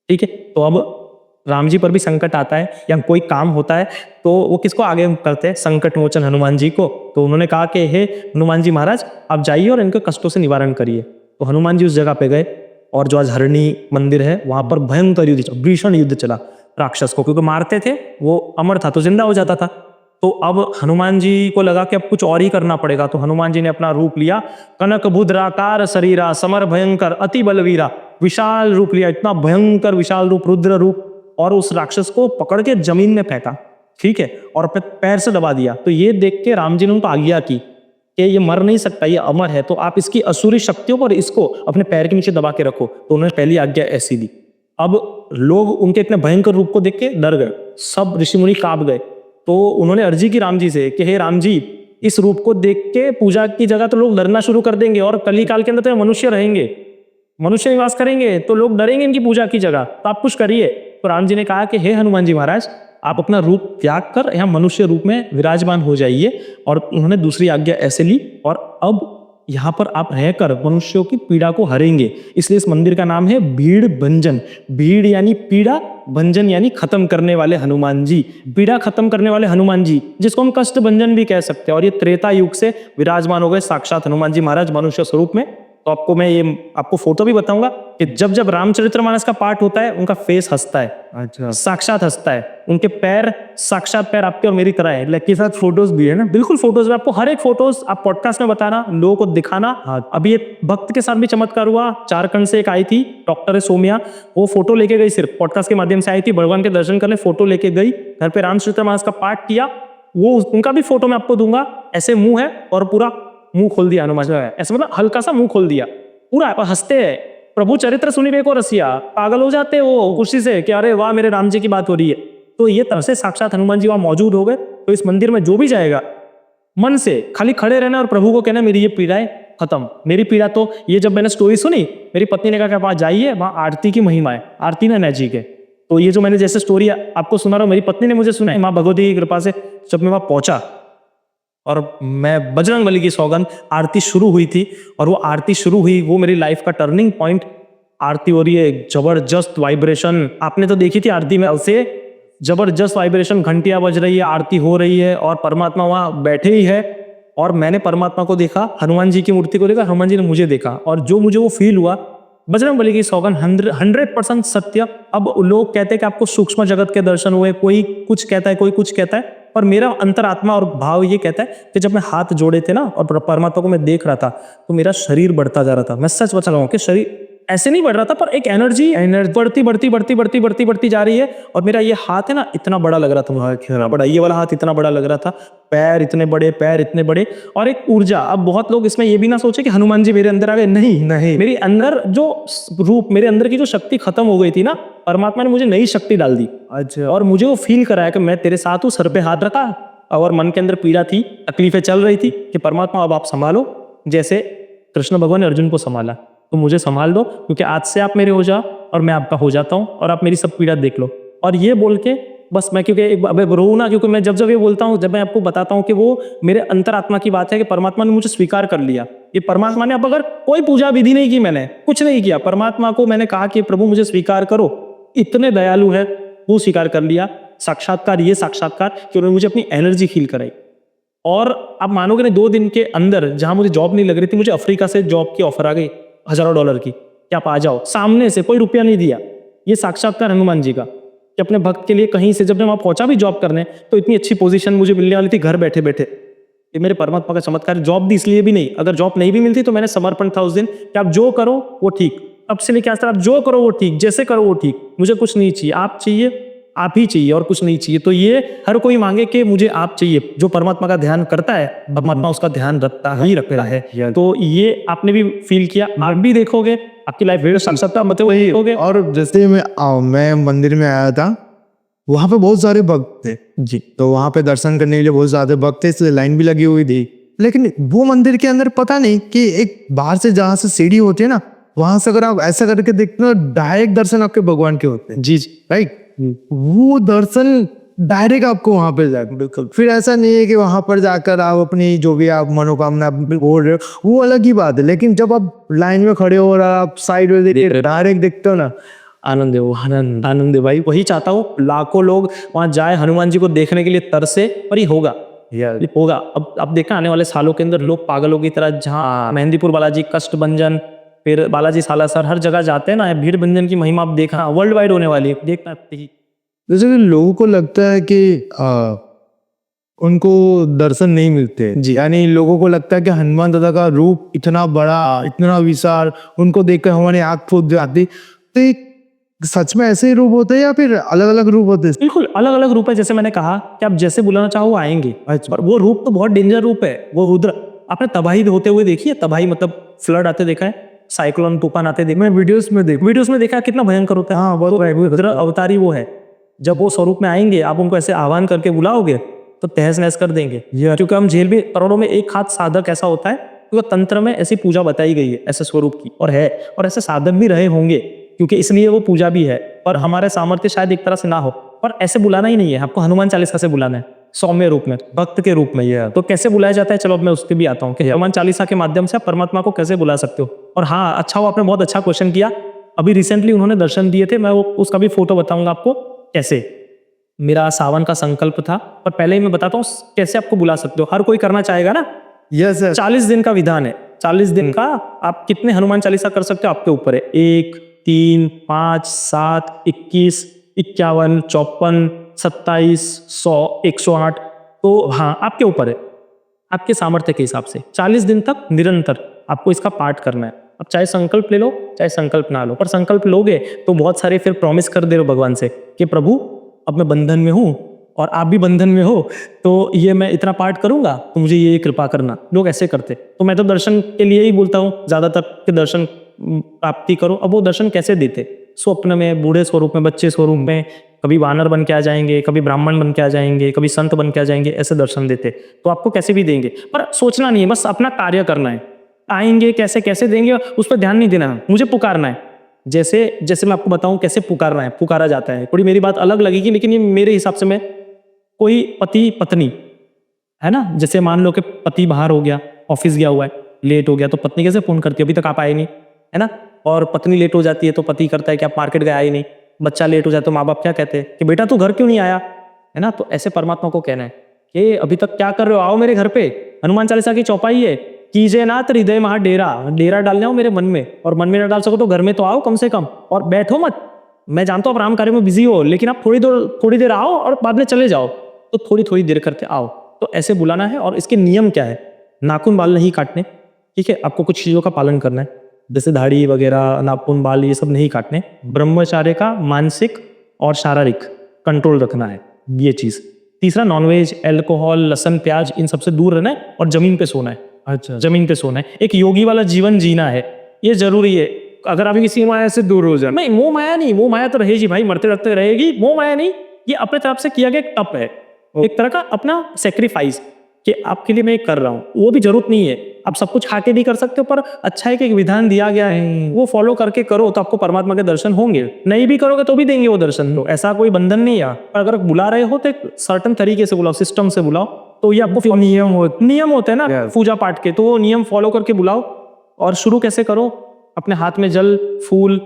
ठीक है, तो अब राम जी पर भी संकट आता है या कोई काम होता है तो वो किसको आगे करते हैं? संकट मोचन हनुमान जी को। तो उन्होंने कहा कि हे हनुमान जी महाराज, आप जाइए और इनके कष्टों से निवारण करिए। तो हनुमान जी उस जगह पे गए, और जो आज हरणी मंदिर है वहां पर भयंकर युद्ध, भीषण युद्ध चला राक्षस को, क्योंकि मारते थे, वो अमर था तो जिंदा हो जाता था। तो अब हनुमान जी को लगा कि अब कुछ और ही करना पड़ेगा। तो हनुमान जी ने अपना रूप लिया, कनक बुद्राकार शरीरा, समर भयंकर अति बलवीरा, विशाल रूप लिया, इतना भयंकर विशाल रूप, रुद्र रूप, और उस राक्षस को पकड़ के जमीन में फेंका। ठीक है, और अपने पैर से दबा दिया। तो ये देख के राम जी ने उनको आज्ञा की कि ये मर नहीं सकता, ये अमर है, तो आप इसकी असुरी शक्तियों पर इसको अपने पैर के नीचे दबा के रखो। तो उन्होंने पहली आज्ञा ऐसी दी। अब लोग उनके इतने भयंकर रूप को देख के डर गए, सब ऋषि मुनि कांप गए। तो उन्होंने अर्जी की राम जी से कि हे राम जी, इस रूप को देख के पूजा की जगह तो लोग डरना शुरू कर देंगे, और कली काल के अंदर तो मनुष्य रहेंगे, मनुष्य निवास करेंगे, तो लोग डरेंगे इनकी पूजा की जगह, तो आप कुछ करिए। तो राम जी ने कहा कि हे हनुमान जी महाराज, आप अपना रूप त्याग कर यहाँ मनुष्य रूप में विराजमान हो जाइए। और उन्होंने दूसरी आज्ञा ऐसे ली, और अब यहाँ पर आप रहकर मनुष्यों की पीड़ा को हरेंगे, इसलिए इस मंदिर का नाम है भीड़ भंजन। भीड़ यानी पीड़ा, भंजन यानी खत्म करने वाले हनुमान जी, पीड़ा खत्म करने वाले हनुमान जी, जिसको हम कष्ट भंजन भी कह सकते हैं। और ये त्रेता युग से विराजमान हो गए साक्षात हनुमान जी महाराज मनुष्य स्वरूप में। तो आपको मैं ये आपको फोटो भी बताऊंगा कि जब जब रामचरितमानस का पाठ होता है उनका फेस हंसता है, अच्छा, साक्षात हंसता है, उनके पैर साक्षात पैर आपके और मेरी तरह है। के साथ फोटोज भी है ना? बिल्कुल फोटोज में आपको हर एक फोटोज आप पॉडकास्ट में बताना, लोगों को दिखाना। हाँ। अभी एक भक्त के साथ भी चमत्कार हुआ, झारखंड से एक आई थी डॉक्टर सोमिया, वो फोटो लेके गई, सिर्फ पॉडकास्ट के माध्यम से आई थी, भगवान के दर्शन करने फोटो लेके गई, घर पे रामचरितमानस का पाठ किया, वो उनका भी फोटो मैं आपको दूंगा। ऐसे मुंह है और पूरा मुंह खोल दिया हनुमान जी, ऐसे मतलब हल्का सा मुंह खोल दिया, पूरा हंसते हैं। प्रभु चरित्र सुनी बेको रसिया, पागल हो जाते वो खुशी से कि अरे वाह मेरे राम जी की बात हो रही है। तो ये तरह से साक्षात हनुमान जी वहां मौजूद हो गए। तो इस मंदिर में जो भी जाएगा मन से खाली खड़े रहना और प्रभु को कहना मेरी ये पीड़ाएं खत्म, मेरी पीड़ा। तो ये जब मैंने स्टोरी सुनी, मेरी पत्नी ने कहा कि वहां जाइए, वहां आरती की महिमा है, आरती ना जी के। तो ये जो मैंने जैसे स्टोरी आपको सुना रहा हूं, मेरी पत्नी ने मुझे सुनाई, माँ भगवती की कृपा से जब मैं वहां पहुंचा और मैं बजरंग बली की सौगंध, आरती शुरू हुई थी और वो आरती शुरू हुई, वो मेरी लाइफ का टर्निंग पॉइंट। आरती हो रही है, जबरदस्त वाइब्रेशन, आपने तो देखी थी आरती में, उसे जबरदस्त वाइब्रेशन, घंटियां बज रही है, आरती हो रही है और परमात्मा वहां बैठे ही है। और मैंने परमात्मा को देखा, हनुमान जी की मूर्ति को देखा, हनुमान जी ने मुझे देखा, और जो मुझे वो फील हुआ, बजरंग बली की सौगंध 100% सत्य। अब लोग कहते हैं कि आपको सूक्ष्म जगत के दर्शन हुए, कोई कुछ कहता है, कोई कुछ कहता है, पर मेरा अंतरात्मा और भाव ये कहता है कि जब मैं हाथ जोड़े थे ना और परमात्मा को मैं देख रहा था, तो मेरा शरीर बढ़ता जा रहा था। मैं सच बता रहा हूँ कि शरीर ऐसे नहीं बढ़ रहा था, पर एक एनर्जी बढ़ती बढ़ती बढ़ती बढ़ती बढ़ती बढ़ती जा रही है। और मेरा ये हाथ है ना इतना बड़ा लग रहा था, मुझे बड़ा, ये वाला हाथ इतना बड़ा लग रहा था, पैर इतने बड़े, पैर इतने बड़े, और एक ऊर्जा। अब बहुत लोग इसमें ये भी ना सोचे कि हनुमान जी मेरे अंदर आ गए, नहीं नहीं, मेरे अंदर जो रूप, मेरे अंदर की जो शक्ति खत्म हो गई थी ना, परमात्मा ने मुझे नई शक्ति डाल दी। अच्छा, और मुझे वो फील कराया कि मैं तेरे साथ हूँ, सर पे हाथ रखा, और मन के अंदर पीड़ा थी, तकलीफें चल रही थी कि परमात्मा अब आप संभालो, जैसे कृष्ण भगवान ने अर्जुन को संभाला, तो मुझे संभाल दो, क्योंकि आज से आप मेरे हो जाओ और मैं आपका हो जाता हूँ, और आप मेरी सब पीड़ा देख लो। और ये बोल के बस मैं, क्योंकि अब रो ना, क्योंकि मैं जब ये बोलता हूँ, जब मैं आपको बताता हूँ कि वो मेरे अंतरात्मा की बात है कि परमात्मा ने मुझे स्वीकार कर लिया। ये परमात्मा ने, अब अगर कोई पूजा विधि नहीं की, मैंने कुछ नहीं किया, परमात्मा को मैंने कहा कि प्रभु मुझे स्वीकार करो, इतने दयालु है, वो स्वीकार कर लिया। साक्षात्कार, ये साक्षात्कार कि उन्होंने मुझे अपनी एनर्जी फील कराई। और आप मानोगे नहीं, 2 दिन के अंदर, जहां मुझे जॉब नहीं लग रही थी, मुझे अफ्रीका से जॉब की ऑफर आ गई $1000 की, कि आप आ जाओ, सामने से, कोई रुपया नहीं दिया। ये साक्षात्कार हनुमान जी का, कि अपने भक्त के लिए कहीं से, जब मैं वहां पहुंचा भी जॉब करने, तो इतनी अच्छी पोजीशन मुझे मिलने वाली थी घर बैठे बैठे। ये मेरे परमात्मा का चमत्कार। जॉब भी इसलिए भी नहीं, अगर जॉब नहीं भी मिलती तो मैंने समर्पण था उस दिन कि आप जो करो वो ठीक, अब से लेके आज तक आप जो करो वो ठीक, जैसे करो वो ठीक, मुझे कुछ नहीं चाहिए, आप चाहिए, आप ही चाहिए, और कुछ नहीं चाहिए। तो ये हर कोई मांगे कि मुझे आप चाहिए। जो परमात्मा का ध्यान करता है, परमात्मा उसका ध्यान रखता ही रखता है। तो ये आपने भी फील किया, आप भी देखोगे, आपकी लाइफ साक्षात्कार मतलब वही होगे। और जैसे मैं मंदिर में आया था, वहां पे बहुत सारे भक्त थे जी, तो वहां पे दर्शन करने के लिए बहुत ज्यादा भक्त थे, इसलिए लाइन भी लगी हुई थी। लेकिन वो मंदिर के अंदर पता नहीं कि एक बाहर से जहां से सीढ़ी होती है ना, वहां से अगर आप ऐसा करके देखते हो, डायरेक्ट दर्शन आपके भगवान के होते हैं। जी जी, राइट, वो दर्शन डायरेक्ट आपको वहां पे जाकर, बिल्कुल। फिर ऐसा नहीं है कि वहां पर जाकर आप अपनी जो भी आप मनोकामना बोल रहे हो, वो अलग ही बात है। लेकिन जब आप लाइन में खड़े हो और आप साइड में देखिए, डायरेक्ट देखते हो ना, आनंद है वो, आनंद, आनंद है भाई। वही चाहता हूँ लाखों लोग वहां जाए, हनुमान जी को देखने के लिए तरसे, पर ये होगा, ये होगा। अब देखा आने वाले सालों के अंदर लोग पागलों की तरह, जहाँ मेहंदीपुर बालाजी, कष्ट भंजन, फिर बालाजी सालासर, हर जगह जाते हैं ना, भीड़ भंजन की महिमा आप देखा वर्ल्ड वाइड होने वाली है, देखना। जैसे कि लोगों को लगता है कि उनको दर्शन नहीं मिलते जी, यानी लोगों को लगता है कि हनुमान दादा का रूप इतना बड़ा, इतना विशाल, उनको देखकर हमारी आंख फूट जाती। तो ये सच में ऐसे ही रूप होते हैं या फिर अलग अलग रूप होते हैं? बिल्कुल अलग अलग रूप है। जैसे मैंने कहा कि आप जैसे बुलाना चाहो वो आएंगे, पर वो रूप तो बहुत डेंजर रूप है। वो रुद्र, आपने तबाही होते हुए देखी है? तबाही मतलब फ्लड आते देखा है, साइक्लोन, तूफान आते देखा? मैं वीडियोस में देखा, कितना भयंकर होता है। हाँ, वो रुद्र अवतारी वो है। जब वो स्वरूप में आएंगे, आप उनको ऐसे आह्वान करके बुलाओगे तो तहस नहस कर देंगे। क्योंकि हम जेल में करोड़ों में एक हाथ साधक ऐसा होता है, क्योंकि तंत्र में ऐसी पूजा बताई गई है ऐसे स्वरूप की, और है, और ऐसे साधक भी रहे होंगे, क्योंकि इसलिए वो पूजा भी है। और हमारे सामर्थ्य शायद एक तरह से ना हो, पर ऐसे बुलाना ही नहीं है, आपको हनुमान चालीसा से बुलाना है। सौम्य रूप में, भक्त के रूप में। ये तो कैसे बुलाया जाता है, चलो अब मैं उसके भी आता हूँ कि हनुमान चालीसा के माध्यम से आप परमात्मा को कैसे बुला सकते हो। और हाँ, अच्छा हुआ आपने बहुत अच्छा क्वेश्चन किया। अभी रिसेंटली उन्होंने दर्शन दिए थे, मैं वो उसका भी फोटो बताऊंगा आपको कैसे। मेरा सावन का संकल्प था, पर पहले ही मैं बताता हूँ कैसे आपको बुला सकते हो। हर कोई करना चाहेगा ना। Yes sir. 40 दिन का विधान है, 40 दिन का। आप कितने हनुमान चालीसा कर सकते हो आपके ऊपर है। 1, 3, 5, 7, 21, 51, 54, 27, 100, 108। तो हाँ, आपके ऊपर है, आपके सामर्थ्य के हिसाब से 40 दिन तक निरंतर आपको इसका पाठ करना है। अब चाहे संकल्प ले लो, चाहे संकल्प ना लो, पर संकल्प लोगे तो बहुत सारे फिर प्रॉमिस कर दे रहे हो भगवान से कि प्रभु अब मैं बंधन में हूँ और आप भी बंधन में हो, तो ये मैं इतना पाठ करूंगा तो मुझे ये कृपा करना। लोग ऐसे करते, तो मैं तो दर्शन के लिए ही बोलता हूँ ज्यादातर कि दर्शन प्राप्ति करो। अब वो दर्शन कैसे देते, स्वप्न में, बूढ़े स्वरूप में, बच्चे स्वरूप में, कभी वानर बन के आ जाएंगे, कभी ब्राह्मण बन के आ जाएंगे, कभी संत बन के आ जाएंगे, ऐसे दर्शन देते। तो आपको कैसे भी देंगे, पर सोचना नहीं है, बस अपना कार्य करना है। आएंगे कैसे कैसे देंगे उस पर ध्यान नहीं देना है, मुझे पुकारना है। जैसे जैसे मैं आपको बताऊं कैसे पुकारना है, पुकारा जाता है। थोड़ी मेरी बात अलग लगेगी, लेकिन ये मेरे हिसाब से, मैं कोई पति पत्नी है ना, जैसे मान लो कि पति बाहर हो गया, ऑफिस गया हुआ है, लेट हो गया, तो पत्नी कैसे फोन करती है, अभी तक आप आए नहीं, है ना। और पत्नी लेट हो जाती है तो पति करता है कि आप मार्केट गए आए नहीं। बच्चा लेट हो जाए तो माँ बाप क्या कहते हैं कि बेटा तू घर क्यों नहीं आया, है ना। तो ऐसे परमात्मा को कहना है कि अभी तक क्या कर रहे हो, आओ मेरे घर पे। हनुमान चालीसा की चौपाई है, कीजे नाथ हृदय महा डेरा, डेरा डाल जाओ मेरे मन में, और मन में ना डाल सको तो घर में तो आओ कम से कम, और बैठो मत। मैं जानता हूँ आप राम कार्य में बिजी हो, लेकिन आप थोड़ी देर आओ और बाद में चले जाओ, तो थोड़ी थोड़ी देर करके आओ। तो ऐसे बुलाना है। और इसके नियम क्या है, नाखून बाल नहीं काटने, ठीक है। आपको कुछ चीजों का पालन करना है, जैसे दाढ़ी वगैरह, नाखून बाल ये सब नहीं काटने। ब्रह्मचार्य का मानसिक और शारीरिक कंट्रोल रखना है, ये चीज। तीसरा, नॉनवेज, अल्कोहल, लहसुन, प्याज, इन सबसे दूर रहना है, और जमीन पे सोना है। अच्छा, जमीन पे सोना है, एक योगी वाला जीवन जीना है, ये जरूरी है। अगर आप किसी माया से दूर हो जाए। नहीं, मोह माया नहीं, मोह माया तो रहेगी भाई, मरते रखते रहेगी। मोह माया नहीं, ये अपने तरफ से किया गया एक तप है, एक तरह का अपना सेक्रीफाइस कि आपके लिए मैं कर रहा हूँ। वो भी जरूरत नहीं है, आप सब कुछ खा के भी कर सकते हो, पर अच्छा है कि एक विधान दिया गया है, वो फॉलो करके करो तो आपको परमात्मा के दर्शन होंगे। नहीं भी करोगे तो भी देंगे वो दर्शन, तो ऐसा कोई बंधन नहीं है। पर अगर बुला रहे हो तो एक सर्टन तरीके से बुलाओ, सिस्टम से बुलाओ, तो ये आपको नियम होते हैं ना पूजा पाठ के, तो वो नियम फॉलो करके बुलाओ। और शुरू कैसे करो, अपने हाथ में जल फूल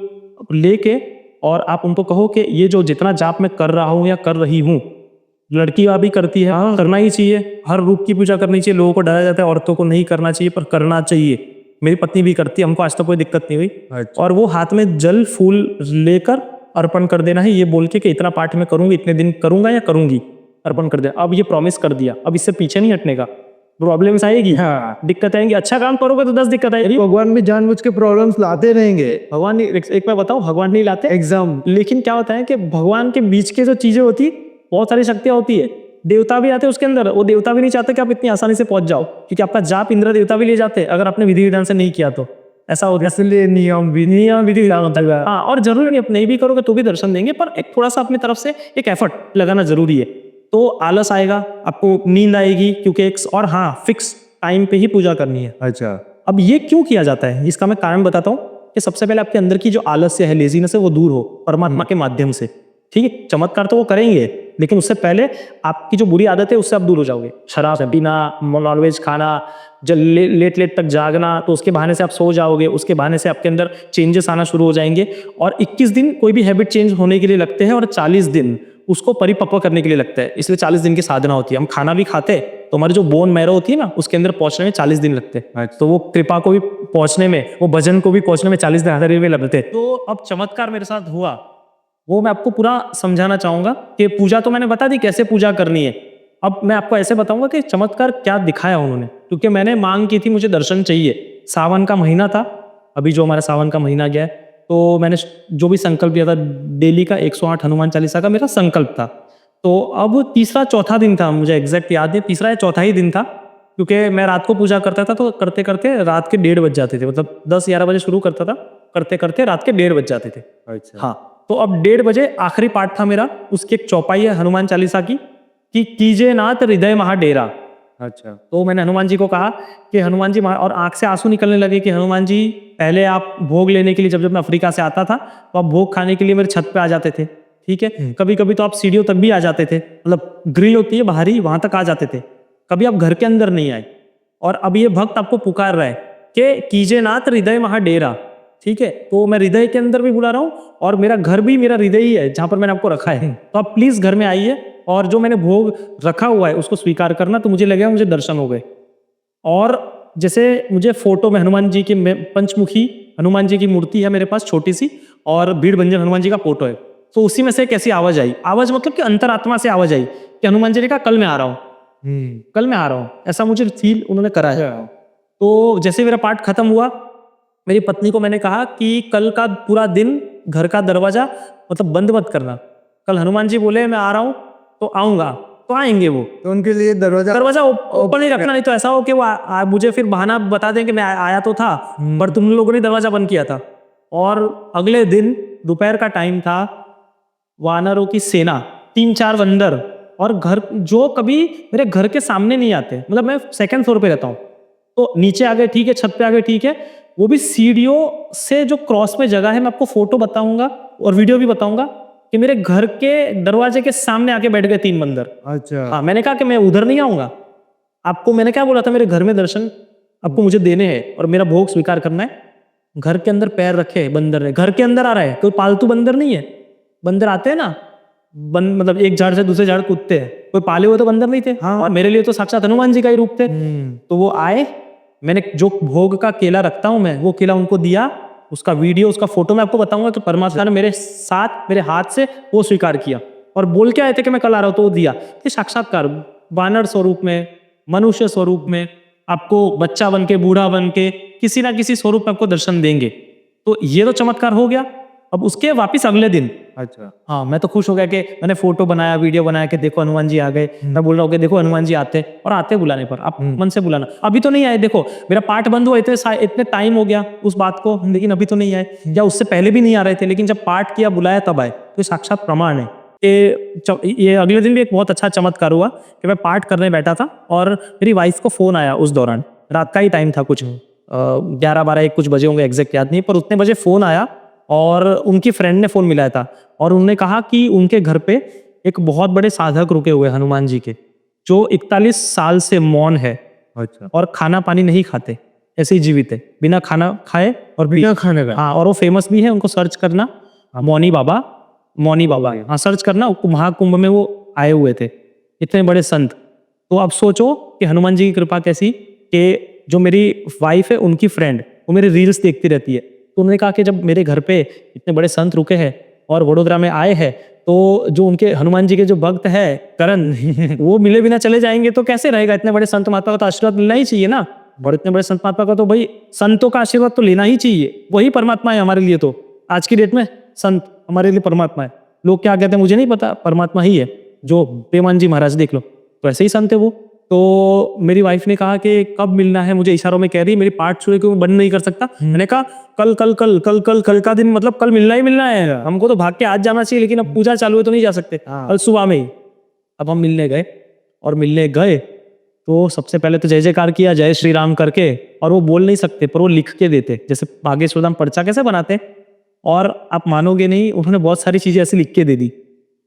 लेके, और आप उनको कहो कि ये जो जितना जाप मैं कर रहा हूँ या कर रही हूँ, लड़कियां भी करती है, करना ही चाहिए। हर रूप की पूजा करनी चाहिए। लोगों को डराया जाता है औरतों को नहीं करना चाहिए, पर करना चाहिए। मेरी पत्नी भी करती है, हमको आज तक कोई दिक्कत नहीं हुई। अच्छा। और वो हाथ में जल फूल लेकर अर्पण कर देना है, ये बोल के कि इतना पाठ मैं करूंगी, इतने दिन करूंगा या करूंगी, अर्पण कर दिया। अब ये प्रॉमिस कर दिया, अब इससे पीछे नहीं हटने का। प्रॉब्लम्स आएगी, हाँ। दिक्कत आएंगी, अच्छा काम करोगे तो 10 दिक्कत आएगी। भगवान भी जानबूझ के प्रॉब्लम्स लाते रहेंगे। भगवान नहीं, एक मैं बताऊं, भगवान नहीं लाते एग्जाम, लेकिन क्या होता है कि भगवान के बीच के जो चीजें होती है, बहुत सारी शक्तियां होती है। देवता भी आते हैं उसके अंदर, वो देवता भी नहीं चाहते कि आप इतनी आसानी से पहुंच जाओ, क्योंकि आपका जाप इंद्र देवता भी ले जाते हैं अगर आपने विधि विधान से नहीं किया तो। ऐसा होता है, इसलिए नियम विधि विधान होता है। हाँ, और जरूरी नहीं, आप नहीं भी करोगे तो भी दर्शन देंगे, पर एक थोड़ा सा अपनी तरफ से एक एफर्ट लगाना जरूरी है। तो आलस आएगा, आपको नींद आएगी, क्योंकि एक और हाँ, फिक्स टाइम पे ही पूजा करनी है। अच्छा, अब ये क्यों किया जाता है, इसका मैं कारण बताता हूँ कि सबसे पहले आपके अंदर की जो आलस्य है, लेजीनेस है, वो दूर हो परमात्मा के माध्यम से। ठीक है, चमत्कार तो वो करेंगे, लेकिन उससे पहले आपकी जो बुरी आदत है उससे आप दूर हो जाओगे। शराब पीना, नॉनवेज खाना, लेट लेट तक जागना, तो उसके बहाने से आप सो जाओगे, उसके बहाने से आपके अंदर चेंजेस आना शुरू हो जाएंगे। और 21 दिन कोई भी हैबिट चेंज होने के लिए लगते हैं, और 40 दिन उसको परिपक्व करने के लिए लगता है। इसलिए 40 दिन की साधना होती है। हम खाना भी खाते हैं तो हमारी जो बोन मैरो होती है ना, उसके अंदर पहुंचने में 40 दिन लगते हैं। तो वो कृपा को भी पहुंचने में, वो भजन को भी पहुंचने में 40 दिन आधे लगते हैं। तो अब चमत्कार मेरे साथ हुआ, वो मैं आपको पूरा समझाना चाहूंगा कि पूजा तो मैंने बता दी कैसे पूजा करनी है। अब मैं आपको ऐसे बताऊंगा कि चमत्कार क्या दिखाया उन्होंने, क्योंकि मैंने मांग की थी, मुझे दर्शन चाहिए। सावन का महीना था, अभी जो हमारा सावन का महीना गया है, तो मैंने जो भी संकल्प लिया था, डेली का 108 हनुमान चालीसा का मेरा संकल्प था। तो अब तीसरा चौथा दिन था, मुझे एग्जैक्ट याद नहीं, तीसरा या चौथा ही दिन था, क्योंकि मैं रात को पूजा करता था, तो करते करते रात के 1:30 बज जाते थे। मतलब 10-11 बजे शुरू करता था, करते करते रात के 1:30 बज जाते थे। अच्छा, हाँ, तो अब 1:30 बजे आखिरी पाठ था मेरा, उसकी एक चौपाई है हनुमान चालीसा की, कि कीजे नाथ हृदय महा डेरा। अच्छा, तो मैंने हनुमान जी को कहा कि हनुमान जी, और आंख से आंसू निकलने लगे कि हनुमान जी, पहले आप भोग लेने के लिए, जब मैं अफ्रीका से आता था तो आप भोग खाने के लिए मेरे छत पे आ जाते थे, ठीक है। कभी कभी तो आप सीढ़ियों तक भी आ जाते थे, मतलब ग्रिल होती है बाहरी, वहां तक आ जाते थे। कभी आप घर के अंदर नहीं आए। और अब ये भक्त आपको पुकार रहा है कि कीजे नाथ हृदय महा डेरा, ठीक है। तो मैं हृदय के अंदर भी बुला रहा हूँ और मेरा घर भी मेरा हृदय ही है जहां पर मैंने आपको रखा है। तो आप प्लीज घर में आइए और जो मैंने भोग रखा हुआ है उसको स्वीकार करना। तो मुझे लगा मुझे दर्शन हो गए। और जैसे मुझे फोटो में हनुमान जी की पंचमुखी हनुमान जी की मूर्ति है मेरे पास छोटी सी, और भीड़ भंजन हनुमान जी का फोटो है। तो उसी में से एक ऐसी आवाज आई, आवाज मतलब कि अंतरात्मा से आवाज आई कि हनुमान जी ने कहा कल मैं आ रहा हूँ, कल मैं आ रहा हूँ, ऐसा मुझे फील उन्होंने करा है। तो जैसे मेरा पाठ खत्म हुआ, मेरी पत्नी को मैंने कहा कि कल का पूरा दिन घर का दरवाजा मतलब बंद मत करना, कल हनुमान जी बोले मैं आ रहा हूँ तो आऊंगा, तो आएंगे वो। तो उनके लिए दरवाजा ओपन ही रखना, नहीं तो ऐसा हो कि वो मुझे फिर बहाना बता दें कि मैं आया तो था पर तुम लोगों ने दरवाजा बंद किया था। और अगले दिन दोपहर का टाइम था, वानरों की सेना 3-4 बंदर, और घर जो कभी मेरे घर के सामने नहीं आते, मतलब मैं सेकंड फ्लोर पे रहता हूँ, तो नीचे आ गए ठीक है, छत पे आ गए ठीक है, वो भी सीढ़ियों से जो क्रॉस में जगह है, मैं आपको फोटो बताऊंगा और वीडियो भी बताऊंगा कि मेरे घर के दरवाजे के सामने आके बैठ गए 3 बंदर। अच्छा। हाँ, मैंने कहा कि मैं उधर नहीं आऊंगा, आपको मैंने क्या बोला था, मेरे घर में दर्शन आपको मुझे देने हैं और मेरा भोग स्वीकार करना है। घर के अंदर पैर रखे बंदर ने, घर के अंदर आ रहा है, कोई पालतू बंदर नहीं है। बंदर आते हैं ना, मतलब एक झाड़ से दूसरे झाड़ कूदते हैं, कोई पाले हुए तो बंदर नहीं थे। हाँ। और मेरे लिए तो साक्षात हनुमान जी का ही रूप थे। तो वो आए, मैंने जो भोग का केला रखता हूं मैं, वो केला उनको दिया, उसका वीडियो उसका फोटो मैं आपको बताऊंगा। तो परमात्मा ने मेरे साथ मेरे हाथ से वो स्वीकार किया और बोल के आए थे कि मैं कल आ रहा हूं, तो वो दिया। ये साक्षात्कार वानर स्वरूप में, मनुष्य स्वरूप में, आपको बच्चा बन के, बूढ़ा बन के, किसी ना किसी स्वरूप में आपको दर्शन देंगे। तो ये तो चमत्कार हो गया। अब उसके वापिस अगले दिन, अच्छा। हाँ, मैं तो खुश हो गया कि मैंने फोटो बनाया, वीडियो बनाया कि देखो हनुमान जी आ गए। मैं बोल रहा हूँ कि देखो हनुमान जी आते, और आते बुलाने पर, आप मन से बुलाना। अभी तो नहीं आए, देखो मेरा पाठ बंद हुआ इतने टाइम हो गया उस बात को, लेकिन अभी तो नहीं आए, या उससे पहले भी नहीं आ रहे थे, लेकिन जब पाठ किया बुलाया तब आए। तो साक्षात प्रमाण है। ये अगले दिन भी एक बहुत अच्छा चमत्कार हुआ कि मैं पाठ करने बैठा था और मेरी वाइफ को फोन आया। उस दौरान रात का ही टाइम था, कुछ 11-12-1 कुछ बजे होंगे, एग्जैक्ट याद नहीं, पर उतने बजे फोन आया और उनकी फ्रेंड ने फोन मिलाया था और उन्होंने कहा कि उनके घर पे एक बहुत बड़े साधक रुके हुए हनुमान जी के, जो 41 साल से मौन है। अच्छा। और खाना पानी नहीं खाते, ऐसे ही जीवित है, बिना खाना खाए और बिना खाने का। हाँ, और वो फेमस भी है, उनको सर्च करना, मौनी बाबा, हाँ सर्च करना, महाकुंभ में वो आए हुए थे, इतने बड़े संत। तो आप सोचो कि हनुमान जी की कृपा कैसी, कि जो मेरी वाइफ है उनकी फ्रेंड, वो मेरे रील्स देखती रहती है। तो उन्होंने कहा कि जब मेरे घर पे इतने बड़े संत रुके हैं और वडोदरा में आए हैं, तो जो उनके हनुमान जी के जो भक्त है करण वो मिले बिना चले जाएंगे तो कैसे रहेगा। इतने बड़े संत महात्मा का तो आशीर्वाद मिलना ही चाहिए ना, और इतने बड़े संत महात्मा का तो भाई संतों का आशीर्वाद तो लेना ही चाहिए, वही परमात्मा है हमारे लिए। तो आज की डेट में संत हमारे लिए परमात्मा है। लोग क्या कहते हैं मुझे नहीं पता, परमात्मा ही है। जो प्रेमान जी महाराज देख लो, तो ऐसे ही संत है वो। तो मेरी वाइफ ने कहा कि कब मिलना है, मुझे इशारों में कह रही है, मेरी पाठ छुए क्यों बंद नहीं कर सकता। मैंने कहा कल कल कल कल कल कल का दिन, मतलब कल मिलना ही मिलना है हमको, तो भाग के आज जाना चाहिए, लेकिन अब पूजा चालू है तो नहीं जा सकते, कल सुबह में ही। अब हम मिलने गए, और मिलने गए तो सबसे पहले तो जय जयकार किया, जय श्री राम करके, और वो बोल नहीं सकते पर वो लिख के देते, जैसे बागेश्वर धाम पर्चा कैसे बनाते। और आप मानोगे नहीं, उन्होंने बहुत सारी चीजें ऐसी लिख के दे दी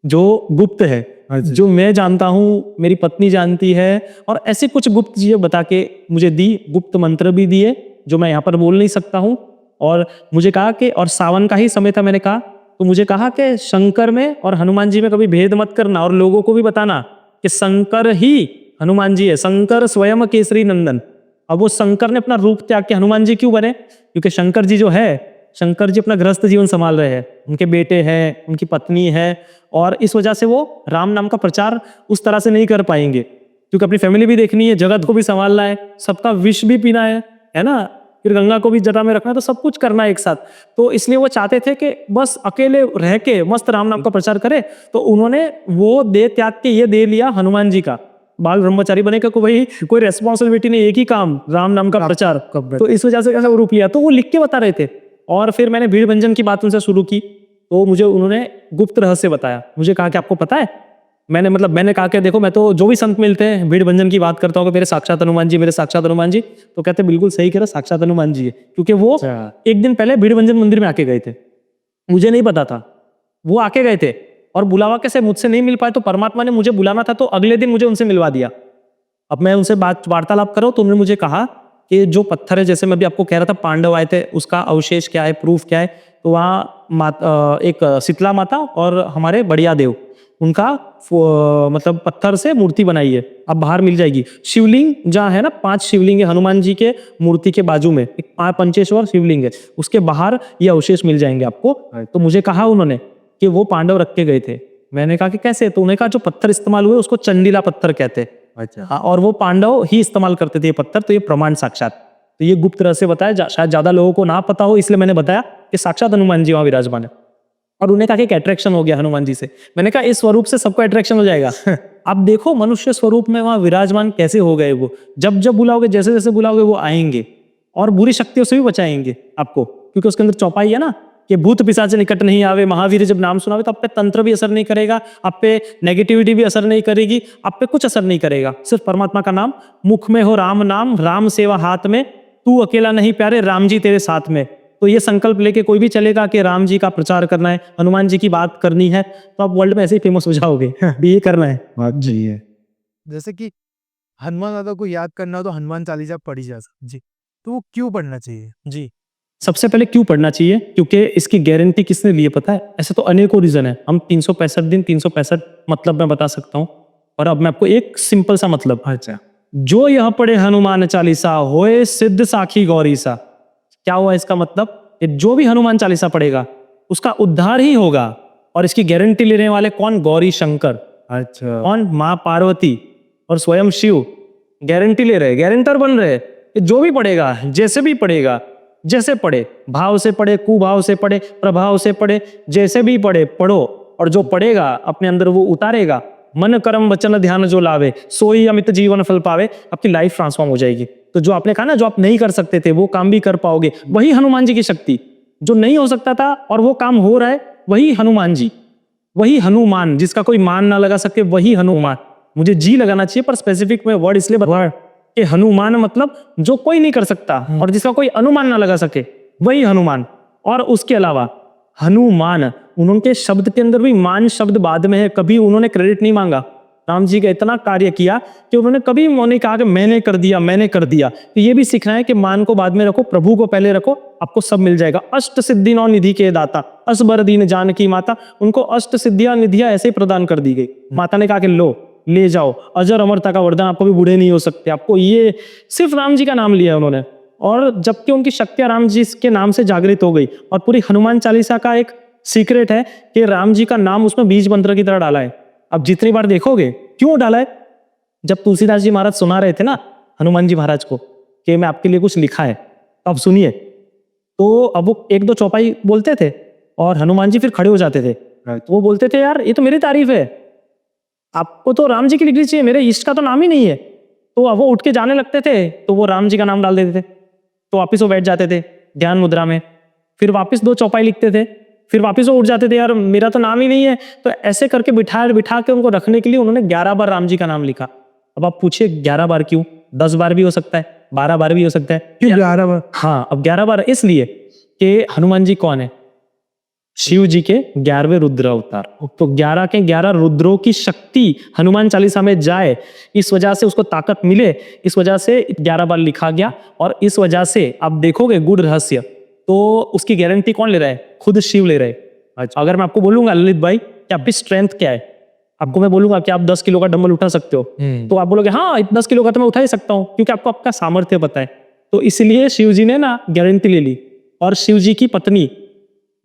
जो गुप्त है, जो मैं जानता हूँ, मेरी पत्नी जानती है, और ऐसे कुछ गुप्त चीजें बता के मुझे दी। गुप्त मंत्र भी दिए जो मैं यहाँ पर बोल नहीं सकता हूँ। और मुझे कहा कि, और सावन का ही समय था, मैंने कहा, तो मुझे कहा कि शंकर में और हनुमान जी में कभी भेद मत करना, और लोगों को भी बताना कि शंकर ही हनुमान जी है, शंकर स्वयं केसरी नंदन। अब वो शंकर ने अपना रूप त्याग के हनुमान जी क्यों बने, क्योंकि शंकर जी जो है, शंकर जी अपना गृहस्थ जीवन संभाल रहे हैं, उनके बेटे हैं, उनकी पत्नी है, और इस वजह से वो राम नाम का प्रचार उस तरह से नहीं कर पाएंगे, क्योंकि अपनी फैमिली भी देखनी है, जगत को भी संभालना है, सबका विष भी पीना है ना, फिर गंगा को भी जटा में रखना है, तो सब कुछ करना है एक साथ। तो इसलिए वो चाहते थे कि बस अकेले रह के मस्त राम नाम का प्रचार करे। तो उन्होंने वो दे त्याग के ये दे लिया हनुमान जी का, बाल ब्रह्मचारी बने का कोई रेस्पॉन्सिबिलिटी नहीं, एक ही काम राम नाम का प्रचार। तो इस वजह से ऐसा वो रूप लिया। तो वो लिख के बता रहे थे, और फिर मैंने भीड़ भंजन की बात उनसे शुरू की, तो मुझे उन्होंने गुप्त रहस्य बताया। मुझे कहा कि आपको पता है, मैंने कहा कि देखो, मैं तो जो भी संत मिलते हैं भीड़ भंजन की बात करता हूँ कि मेरे साक्षात हनुमान जी, मेरे साक्षात हनुमान जी। तो कहते बिल्कुल सही कह रहे, साक्षात हनुमान जी है, क्योंकि वो एक दिन पहले भीड़ भंजन मंदिर में आके गए थे, मुझे नहीं पता था, वो आके गए थे। और बुलावा कैसे, मुझसे नहीं मिल पाए तो परमात्मा ने मुझे बुलाना था तो अगले दिन मुझे उनसे मिलवा दिया। अब मैं उनसे बात वार्तालाप करो तो उन्होंने मुझे कहा कि जो पत्थर है, जैसे मैं भी आपको कह रहा था पांडव आए थे, उसका अवशेष क्या है, प्रूफ क्या है, तो वहाँ एक शीतला माता और हमारे बढ़िया देव, उनका मतलब पत्थर से मूर्ति बनाई है, अब बाहर मिल जाएगी। शिवलिंग जहाँ है ना, 5 शिवलिंग है हनुमान जी के मूर्ति के बाजू में, एक पंचेश्वर शिवलिंग है, उसके बाहर ये अवशेष मिल जाएंगे आपको। तो मुझे कहा उन्होंने कि वो पांडव रख के गए थे। मैंने कहा कि कैसे, तो उन्होंने कहा जो पत्थर इस्तेमाल हुए उसको चंडीला पत्थर कहते हैं। अच्छा। हाँ, और वो पांडव ही इस्तेमाल करते थे ये पत्थर, तो ये प्रमाण साक्षात। तो ये गुप्त रहस्य बताया, शायद ज्यादा लोगों को ना पता हो, इसलिए मैंने बताया कि साक्षात हनुमान जी वहां विराजमान है। और उन्हें कहा कि एक अट्रैक्शन हो गया हनुमान जी से। मैंने कहा इस स्वरूप से सबको अट्रैक्शन हो जाएगा। अब देखो मनुष्य स्वरूप में वहां विराजमान कैसे हो गए वो। जब जब बुलाओगे, जैसे जैसे बुलाओगे वो आएंगे और बुरी शक्तियों से भी बचाएंगे आपको, क्योंकि उसके अंदर चौपाई है ना कि भूत पिशाच से निकट नहीं आवे। महावीर जब नाम सुनावे तो आप पे तंत्र भी असर नहीं करेगा, आप पे नेगेटिविटी भी असर नहीं करेगी, आप पे कुछ असर नहीं करेगा। सिर्फ परमात्मा का नाम, मुख में हो राम नाम, राम सेवा हाथ में, तू अकेला नहीं प्यारे, राम जी तेरे साथ में। तो ये संकल्प लेके कोई भी चलेगा कि राम जी का प्रचार करना है, हनुमान जी की बात करनी है, तो आप वर्ल्ड में ऐसे ही फेमस हो जाओगे। भी ये करना है। बात सही है। जैसे कि हनुमान दादा को याद करना हो तो हनुमान चालीसा पढ़ी जा सकती जी, तो वो क्यों पढ़ना चाहिए? जी, सबसे पहले क्यों पढ़ना चाहिए, क्योंकि इसकी गारंटी किसने ली है पता है? ऐसे तो अनेकों रीजन है। हम 365 दिन 365 मतलब मैं बता सकता हूँ, और अब मैं आपको एक सिंपल सा मतलब। अच्छा। जो यह पढ़े हनुमान चालीसा होए सिद्ध साखी गौरी सा। क्या हुआ इसका मतलब? कि जो भी हनुमान चालीसा पढ़ेगा उसका उद्धार ही होगा। और इसकी गारंटी लेने वाले कौन? गौरी शंकर। अच्छा। कौन? माँ पार्वती और स्वयं शिव गारंटी ले रहे, गारंटर बन रहे कि जो भी पढ़ेगा, जैसे भी पढ़ेगा, जैसे पढ़े, भाव से पढ़े, कुभाव से पढ़े, प्रभाव से पढ़े, जैसे भी पढ़े, पढ़ो, और जो पढ़ेगा अपने अंदर वो उतारेगा। मन कर्म वचन ध्यान जो लावे, सोई अमित जीवन फल पावे। आपकी लाइफ ट्रांसफॉर्म हो जाएगी। तो जो आपने कहा ना, जो आप नहीं कर सकते थे वो काम भी कर पाओगे। वही हनुमान जी की शक्ति। जो नहीं हो सकता था और वो काम हो रहा है, वही हनुमान जी, वही हनुमान, जिसका कोई मान ना लगा सके, वही हनुमान। मुझे जी लगाना चाहिए, पर स्पेसिफिक में वर्ड इसलिए बता कि हनुमान मतलब जो कोई नहीं कर सकता और जिसका कोई अनुमान ना लगा सके, वही हनुमान। और उसके अलावा हनुमान, उनके शब्द के अंदर भी मान शब्द बाद में है। कभी उन्होंने क्रेडिट नहीं मांगा। राम जी का इतना कार्य किया कि उन्होंने कभी नहीं कहा कि मैंने कर दिया, मैंने कर दिया। तो ये भी सीखना है कि मान को बाद में रखो, प्रभु को पहले रखो, आपको सब मिल जाएगा। अष्ट सिद्धि नौ निधि के दाता, असबर दीन जानकी माता। उनको अष्ट सिद्धियां निधियां ऐसे ही प्रदान कर दी गई। माता ने कहा कि लो, ले जाओ, अजर अमरता का वरदान, आपको भी बूढ़े नहीं हो सकते। आपको ये सिर्फ राम जी का नाम लिया उन्होंने, और जबकि उनकी शक्तियां राम जी के नाम से जागृत हो गई। और पूरी हनुमान चालीसा का एक सीक्रेट है कि राम जी का नाम उसमें बीज मंत्र की तरह डाला है। अब जितनी बार देखोगे, क्यों डाला है? जब तुलसीदास जी महाराज सुना रहे थे ना हनुमान जी महाराज को कि मैं आपके लिए कुछ लिखा है, अब सुनिए, तो अब वो 1-2 चौपाई बोलते थे और हनुमान जी फिर खड़े हो जाते थे। तो वो बोलते थे, यार ये तो मेरी तारीफ है, आपको तो राम जी की लिखनी चाहिए, मेरे इष्ट का तो नाम ही नहीं है। तो अब वो उठ के जाने लगते थे, तो वो राम जी का नाम डाल देते थे। तो वापिस वो बैठ जाते थे ध्यान मुद्रा में, फिर वापिस 2 चौपाई लिखते थे, फिर वापिस वो उठ जाते थे, यार मेरा तो नाम ही नहीं है। तो ऐसे करके बिठा के उनको रखने के लिए उन्होंने 11 बार राम जी का नाम लिखा। अब आप पूछिए 11 बार क्यों? 10 बार भी हो सकता है, 12 बार भी हो सकता है। क्यों 11 बार? हाँ, अब 11 बार इसलिए कि हनुमान जी कौन है? शिव जी के 11वें रुद्र अवतार। तो 11 के 11 रुद्रों की शक्ति हनुमान चालीसा में जाए, इस वजह से उसको ताकत मिले, इस वजह से 11 बार लिखा गया। और इस वजह से आप देखोगे गुड़ रहस्य, तो उसकी गारंटी कौन ले रहा है? खुद शिव ले रहे हैं। अच्छा, अगर मैं आपको बोलूंगा ललित भाई कि आपकी स्ट्रेंथ क्या है, आपको मैं बोलूंगा कि आप 10 किलो का डंबल उठा सकते हो, तो आप बोलोगे हाँ 10 किलो का तो मैं उठा ही सकता हूँ, क्योंकि आपको आपका सामर्थ्य पता है। तो इसलिए शिव जी ने ना गारंटी ले ली। और शिव जी की पत्नी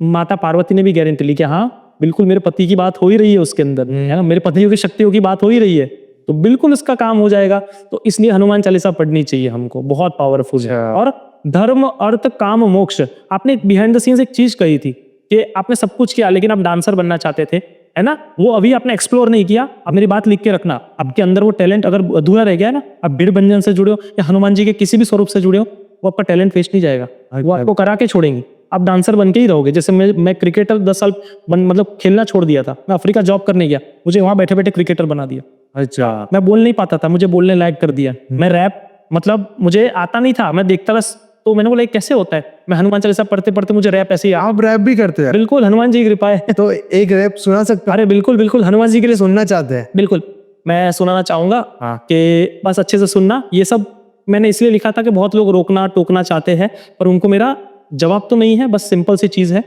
माता पार्वती ने भी गारंटी ली कि हाँ बिल्कुल मेरे पति की बात हो ही रही है उसके अंदर, है ना, मेरे पतियों की शक्तियों की बात हो ही रही है, तो बिल्कुल इसका काम हो जाएगा। तो इसलिए हनुमान चालीसा पढ़नी चाहिए हमको, बहुत पावरफुल है। और धर्म अर्थ काम मोक्ष, आपने बिहाइंड द सीन्स एक चीज कही थी कि आपने सब कुछ किया लेकिन आप डांसर बनना चाहते थे, है ना, वो अभी आपने एक्सप्लोर नहीं किया। अब मेरी बात लिख के रखना, आपके अंदर वो टैलेंट अगर अधूरा रह गया है ना, आप बीड़ बंजन से जुड़े हो या हनुमान जी के किसी भी स्वरूप से जुड़े हो, वो आपका टैलेंट वेस्ट नहीं जाएगा, वो आपको करा के छोड़ेंगे। आप डांसर बन के ही रहोगे। जैसे मैं क्रिकेटर 10 साल मतलब खेलना छोड़ दिया था, मैं अफ्रीका जॉब करने गया, मुझे वहां बैठे बैठे क्रिकेटर बना दिया। अच्छा। मैं बोल नहीं पाता था, मुझे बोलने लायक कर दिया। मैं रैप मतलब मुझे आता नहीं था, मैं देखता था तो मैंने बोला ये कैसे होता है? मैं हनुमान चालीसा पढ़ते पढ़ते मुझे रैप ऐसे ही आप रैप भी करते हैं? बिल्कुल, हनुमान जी की कृपा है। तो एक रैप सुना सकते अरे बिल्कुल बिल्कुल, हनुमान जी के लिए सुनना चाहते हैं? बिल्कुल मैं सुनाना चाहूंगा हाँ। कि बस अच्छे से सुनना। ये सब मैंने इसलिए लिखा था कि बहुत लोग रोकना टोकना चाहते हैं, पर उनको मेरा जवाब तो नहीं है, बस सिंपल सी चीज है।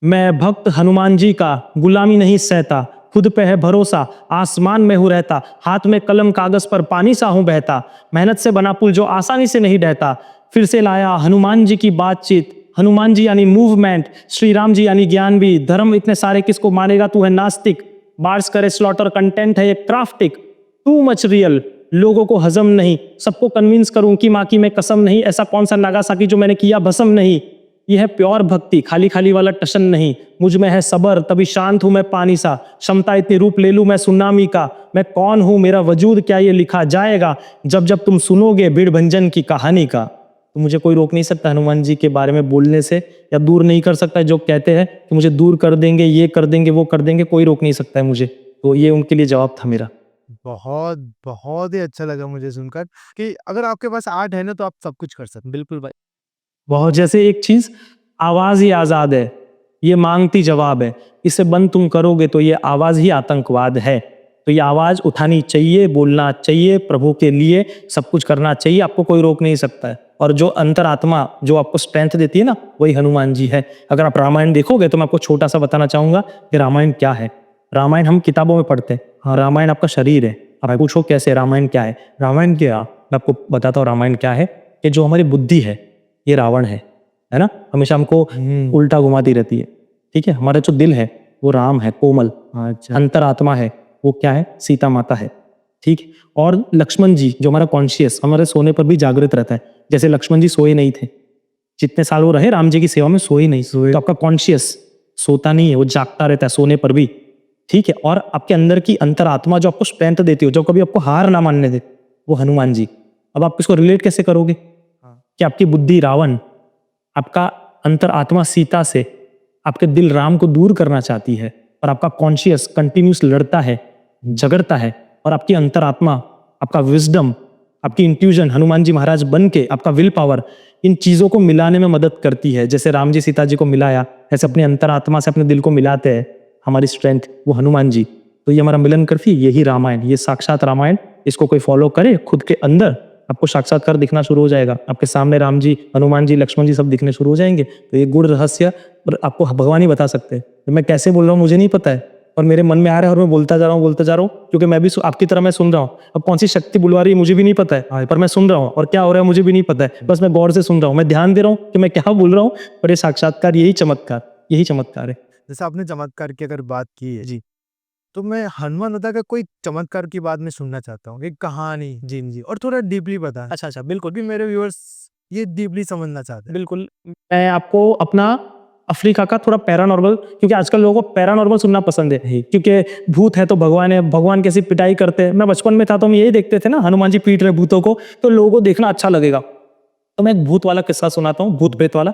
मैं भक्त हनुमान जी का, गुलामी नहीं सहता, खुद पे है भरोसा, आसमान में हूँ रहता, हाथ में कलम कागज पर पानी सा हूँ बहता, मेहनत से बना पुल जो आसानी से नहीं ढहता, फिर से लाया हनुमान जी की बातचीत, हनुमान जी यानी मूवमेंट, श्री राम जी यानी ज्ञान भी, धर्म इतने सारे किसको मानेगा तू है नास्तिक, बार्स करे स्लॉटर कंटेंट है ये क्राफ्टिक, टू मच रियल, लोगों को हजम नहीं, सबको कन्विंस करूं कि माँ की मैं कसम नहीं, ऐसा कौन सा नागासाकी जो मैंने किया भस्म नहीं, यह है प्योर भक्ति, खाली खाली वाला टशन नहीं, मुझ में है सबर तभी शांत हूं मैं पानी सा, क्षमता इतनी रूप ले लूं मैं सुनामी का, मैं कौन हूं मेरा वजूद क्या ये लिखा जाएगा, जब जब तुम सुनोगे भीड़ भंजन की कहानी का। तो मुझे कोई रोक नहीं सकता हनुमान जी के बारे में बोलने से, या दूर नहीं कर सकता। जो कहते हैं कि मुझे दूर कर देंगे, ये कर देंगे, वो कर देंगे, कोई रोक नहीं सकता है मुझे। तो ये उनके लिए जवाब था मेरा। बहुत बहुत ही अच्छा लगा मुझे सुनकर कि अगर आपके पास आर्ट है ना तो आप सब कुछ कर सकते हैं। बिल्कुल भाई। बहुत जैसे एक चीज, आवाज ही आजाद है, ये मांगती जवाब है, इसे बंद तुम करोगे तो ये आवाज ही आतंकवाद है। तो ये आवाज उठानी चाहिए, बोलना चाहिए, प्रभु के लिए सब कुछ करना चाहिए, आपको कोई रोक नहीं सकता है। और जो अंतरात्मा जो आपको स्ट्रेंथ देती है ना, वही हनुमान जी है। अगर आप रामायण देखोगे तो मैं आपको छोटा सा बताना चाहूंगा कि रामायण क्या है। रामायण हम किताबों में पढ़ते हैं, हाँ, रामायण आपका शरीर है। अब पूछो कैसे रामायण क्या है? रामायण क्या, मैं आपको बताता हूँ रामायण क्या है। कि जो हमारी बुद्धि है ये रावण है ना, हमेशा हमको उल्टा घुमाती रहती है। ठीक है, हमारा जो दिल है वो राम है, कोमल। अच्छा। अंतरात्मा है वो क्या है? सीता माता है। ठीक है, और लक्ष्मण जी जो हमारा कॉन्शियस, हमारे सोने पर भी जागृत रहता है। जैसे लक्ष्मण जी सोए नहीं थे, जितने साल वो रहे राम जी की सेवा में सोए नहीं, तो आपका कॉन्शियस सोता नहीं है, वो जागता रहता है सोने पर भी। ठीक है, और आपके अंदर की अंतरात्मा जो आपको स्ट्रेंथ देती हो, जो कभी आपको हार ना मानने दे, वो हनुमान जी। अब आप इसको रिलेट कैसे करोगे कि आपकी बुद्धि रावण, आपका अंतरात्मा सीता से, आपके दिल राम को दूर करना चाहती है, और आपका कॉन्शियस कंटिन्यूस लड़ता है, झगड़ता है, और आपकी अंतरात्मा, आपका विजडम, आपकी इंट्यूजन हनुमान जी महाराज बन के, आपका विल पावर, इन चीजों को मिलाने में मदद करती है। जैसे राम जी सीता जी को मिलाया, ऐसे अपनी अंतरात्मा से अपने दिल को मिलाते हैं हमारी स्ट्रेंथ, वो हनुमान जी। तो ये हमारा मिलन करती है, यही रामायण, ये साक्षात रामायण। इसको कोई फॉलो करे खुद के अंदर, आपको साक्षात्कार दिखना शुरू हो जाएगा। आपके सामने राम जी, हनुमान जी, लक्ष्मण जी सब दिखने शुरू हो जाएंगे। तो ये गुड़ रहस्य आपको भगवान ही बता सकते हैं। तो मैं कैसे बोल रहा हूँ मुझे नहीं पता है, और मेरे मन में आ रहा है और मैं बोलता जा रहा हूँ, क्योंकि मैं भी आपकी तरह मैं सुन रहा हूँ। अब कौन सी शक्ति बुलवा रही है मुझे भी नहीं पता है, पर मैं सुन रहा हूँ, और क्या हो रहा है मुझे भी नहीं पता है। बस मैं गौर से सुन रहा हूँ, मैं ध्यान दे रहा हूँ कि मैं क्या बोल रहा हूँ। पर ये साक्षात्कार, यही चमत्कार है। जैसे आपने चमत्कार की अगर बात की है जी, तो मैं हनुमान होता का कोई चमत्कार की बात मैं सुनना चाहता हूँ, एक कहानी जी जी, और थोड़ा डीपली बता। अच्छा, बिल्कुल भी मेरे व्यूअर्स ये डीपली समझना चाहते हैं। बिल्कुल। मैं आपको अपना अफ्रीका का थोड़ा पैरानॉर्मल, क्योंकि आजकल लोगों को पैरानॉर्मल सुनना पसंद है, क्योंकि भूत है तो भगवान है, भगवान कैसी पिटाई करते हैं। मैं बचपन में था तो हम यही देखते थे ना, हनुमान जी पीट रहे भूतों को, तो लोगों को देखना अच्छा लगेगा। तो मैं एक भूत वाला किस्सा सुनाता हूँ, भूत प्रेत वाला।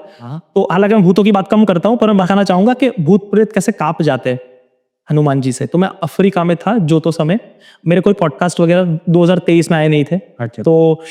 तो हालांकि मैं भूतों की बात कम करता हूँ, पर मैं बताना चाहूंगा कि भूत प्रेत कैसे कांप जाते हैं हनुमान जी से। तो मैं अफ्रीका में था जो तो समय, मेरे कोई पॉडकास्ट वगैरह 2023 में आए नहीं थे। अच्छा। तो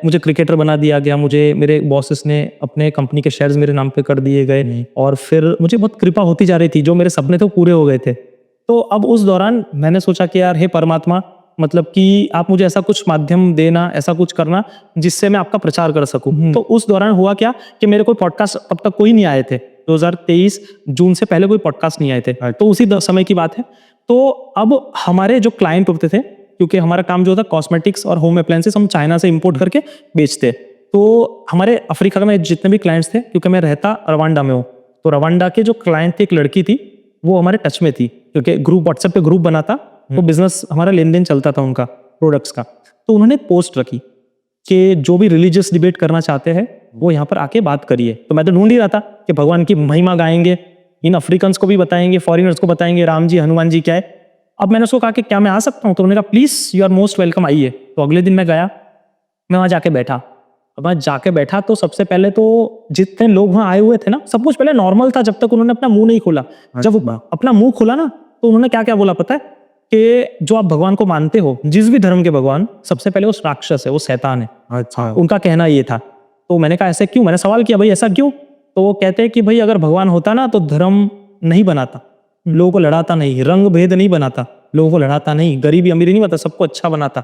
मुझे क्रिकेटर बना दिया गया, मुझे मेरे बॉसेस ने अपने कंपनी के शेयर्स मेरे नाम पे कर दिए गए, और फिर मुझे बहुत कृपा होती जा रही थी, जो मेरे सपने थे वो पूरे हो गए थे। तो अब उस दौरान मैंने सोचा कि यार हे परमात्मा, मतलब कि आप मुझे ऐसा कुछ माध्यम देना, ऐसा कुछ करना जिससे मैं आपका प्रचार कर सकूं। तो उस दौरान हुआ क्या कि मेरे कोई पॉडकास्ट तब तक कोई नहीं आए थे, 2023 जून से पहले कोई पॉडकास्ट नहीं आए थे। तो उसी समय की बात है। तो अब हमारे जो क्लाइंट होते थे, क्योंकि हमारा काम जो था कॉस्मेटिक्स और होम अप्लायंसेस हम चाइना से इंपोर्ट करके बेचते, तो हमारे अफ्रीका में जितने भी क्लाइंट्स थे, क्योंकि मैं रहता रवांडा में हूँ, तो रवांडा के जो क्लाइंट थे, एक लड़की थी, वो हमारे टच में थी, क्योंकि ग्रुप व्हाट्सएप पे ग्रुप बना था, तो बिजनेस हमारा लेन देन चलता था उनका प्रोडक्ट्स का। तो उन्होंने पोस्ट रखी कि जो भी रिलीजियस डिबेट करना चाहते हैं वो यहाँ पर आके बात करिए। तो मैं तो ढूंढ ही रहा था कि भगवान की महिमा गाएंगे, इन अफ्रीकन्स को भी बताएंगे, फॉरेनर्स को बताएंगे राम जी हनुमान जी क्या है। अब मैंने उसको कहा कि क्या मैं आ सकता हूँ? तो उन्होंने कहा please you are most welcome, आइए। तो अगले दिन मैं गया, मैं वहाँ जाके बैठा। अब वहाँ जाके बैठा तो सबसे पहले तो जितने लोग वहाँ आए हुए थे ना, सब कुछ पहले नॉर्मल था जब तक उन्होंने अपना मुंह नहीं खोला। जब अपना मुंह खोला ना, तो उन्होंने क्या क्या बोला पता है? कि जो आप भगवान को मानते हो, जिस भी धर्म के भगवान, सबसे पहले वो राक्षस है, वो शैतान है। अच्छा। उनका कहना ये था। तो मैंने कहा ऐसे क्यों? मैंने सवाल किया भाई ऐसा क्यों? तो वो कहते हैं कि भाई अगर भगवान होता ना तो धर्म नहीं बनाता, लोगों को लड़ाता नहीं, रंग भेद नहीं बनाता, लोगों को लड़ाता नहीं, गरीबी अमीरी नहीं बनाता, सबको अच्छा बनाता।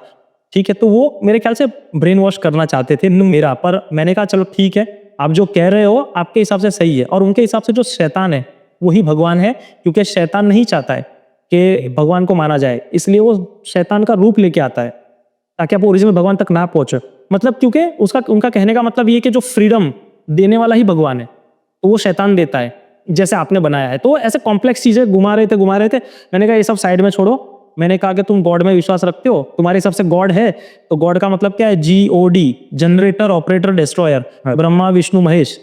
ठीक है, तो वो मेरे ख्याल से ब्रेन वॉश करना चाहते थे मेरा। पर मैंने कहा चलो ठीक है, आप जो कह रहे हो आपके हिसाब से सही है। और उनके हिसाब से जो शैतान है वही भगवान है, क्योंकि शैतान नहीं चाहता है कि भगवान को माना जाए, इसलिए वो शैतान का रूप लेके आता है ताकि आप ओरिजिनल भगवान तक ना पहुंचे। मतलब क्योंकि उनका कहने का मतलब ये कि जो फ्रीडम देने वाला ही भगवान है, तो वो शैतान देता है जैसे आपने बनाया है। तो ऐसे कॉम्प्लेक्स चीजें घुमा रहे थे। मैंने कहा ये सब साइड में छोड़ो। मैंने कहा कि तुम गॉड में विश्वास रखते हो, तुम्हारे हिसाब से गॉड है तो गॉड का मतलब क्या है? GOD, generator, operator, destroyer, Brahma Vishnu Mahesh,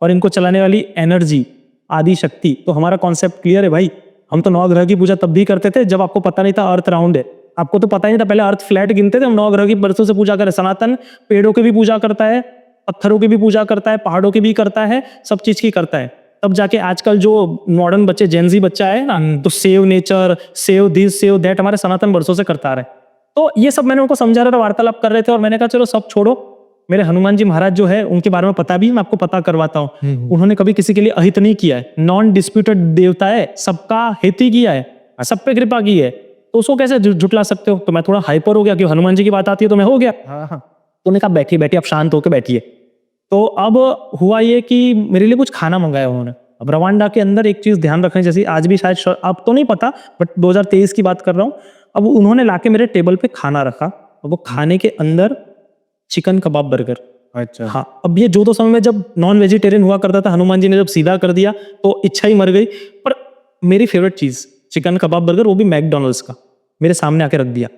और इनको चलाने वाली एनर्जी, आदि शक्ति। तो हमारा कॉन्सेप्ट क्लियर है भाई। हम तो 9 ग्रह की पूजा तब भी करते थे जब आपको पता नहीं था अर्थ राउंड है। आपको तो पता ही नहीं था, पहले अर्थ फ्लैट गिनते थे हम। 9 ग्रह की बरसों से पूजा करें। सनातन पेड़ों की भी पूजा करता है, पत्थरों की भी पूजा करता है, पहाड़ों की भी करता है, सब चीज की करता है। तब जाके आजकल जो मॉडर्न बच्चे, जेनजी बच्चा है ना, तो save nature, save this, save that, हमारे सनातन वर्षों से करता आ रहा है। तो ये सब मैंने उनको समझा रहा था, वार्तालाप कर रहे थे, और मैंने कहा चलो सब छोड़ो। मेरे हनुमान जी महाराज जो है उनके बारे में पता भी, मैं आपको पता करवाता हूँ। उन्होंने कभी किसी के लिए अहित नहीं किया है, नॉन डिस्प्यूटेड देवता है, सबका हित ही किया है, सब पे कृपा की है। तो उसको कैसे झुटला सकते हो? तो मैं थोड़ा हाइपर हो गया कि हनुमान जी की बात आती है तो मैं हो गया। तो उन्होंने कहा बैठिए बैठिए, आप शांत होकर बैठिए। तो अब हुआ ये कि मेरे लिए कुछ खाना मंगाया उन्होंने। अब रवांडा के अंदर एक चीज ध्यान रखनी, जैसे आज भी शायद, अब तो नहीं पता, बट 2023 की बात कर रहा हूँ। अब उन्होंने लाके मेरे टेबल पे खाना रखा, और वो खाने के अंदर चिकन कबाब बर्गर। अच्छा। हाँ, अब ये जो तो समय में जब नॉन वेजिटेरियन हुआ करता था, हनुमान जी ने जब सीधा कर दिया तो इच्छा ही मर गई। पर मेरी फेवरेट चीज चिकन कबाब बर्गर, वो भी मैकडोनल्ड्स का, मेरे सामने आके रख दिया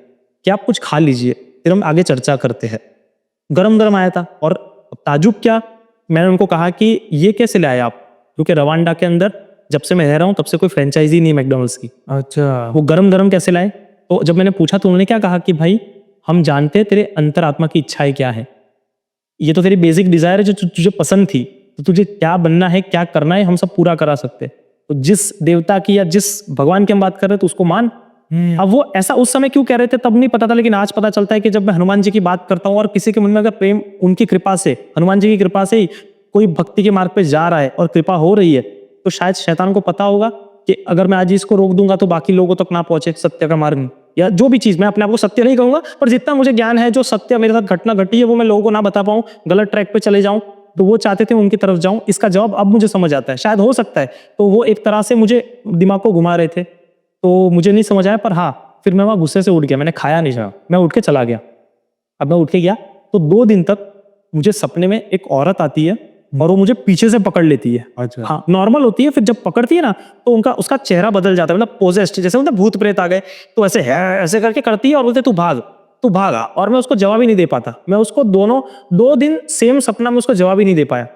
कि आप कुछ खा लीजिए, फिर हम आगे चर्चा करते हैं। गरम गरम आया था। और ताजुब क्या, मैंने उनको कहा कि ये कैसे लाए आप, क्योंकि रवांडा के अंदर जब से मैं रह रहा हूँ तब से कोई फ्रेंचाइजी नहीं मैकडोनल्ड्स की। अच्छा। वो गरम गरम कैसे लाए? तो जब मैंने पूछा तो उन्होंने क्या कहा कि भाई हम जानते हैं तेरे अंतरात्मा की इच्छाएं क्या है, ये तो तेरी बेसिक डिजायर है जो तुझे पसंद थी, तो तुझे क्या बनना है, क्या करना है, हम सब पूरा करा सकते हैं। तो जिस देवता की या जिस भगवान की हम बात कर रहे हैं तो उसको मान। अब वो ऐसा उस समय क्यों कह रहे थे तब नहीं पता था, लेकिन आज पता चलता है कि जब मैं हनुमान जी की बात करता हूँ और किसी के मन में अगर प्रेम, उनकी कृपा से, हनुमान जी की कृपा से ही कोई भक्ति के मार्ग पे जा रहा है और कृपा हो रही है, तो शायद शैतान को पता होगा कि अगर मैं आज इसको रोक दूंगा तो बाकी लोगों तक ना पहुंचे सत्य का मार्ग में, या जो भी चीज। मैं अपने आप को सत्य नहीं कहूंगा, पर जितना मुझे ज्ञान है, जो सत्य मेरे साथ घटना घटी है, वो मैं लोगों को ना बता पाऊं, गलत ट्रैक पे चले जाऊं। तो वो चाहते थे उनकी तरफ जाऊं। इसका जवाब अब मुझे समझ आता है, शायद हो सकता है। तो वो एक तरह से मुझे दिमाग को घुमा रहे थे, तो मुझे नहीं समझ आया। पर हाँ, फिर मैं वहां गुस्से से उठ गया, मैंने खाया नहीं था, मैं उठ के चला गया। अब मैं उठ के गया तो 2 दिन तक मुझे सपने में एक औरत आती है और वो मुझे पीछे से पकड़ लेती है। अच्छा। हाँ, नॉर्मल होती है, फिर जब पकड़ती है ना तो उसका चेहरा बदल जाता है, मतलब पोजेस्ड, जैसे मतलब भूत प्रेत आ गए, तो ऐसे है, ऐसे करके करती है और बोलते तू भागा। और मैं उसको जवाब ही नहीं दे पाता। मैं उसको 2 दिन सेम सपना में उसको जवाब ही नहीं दे पाया।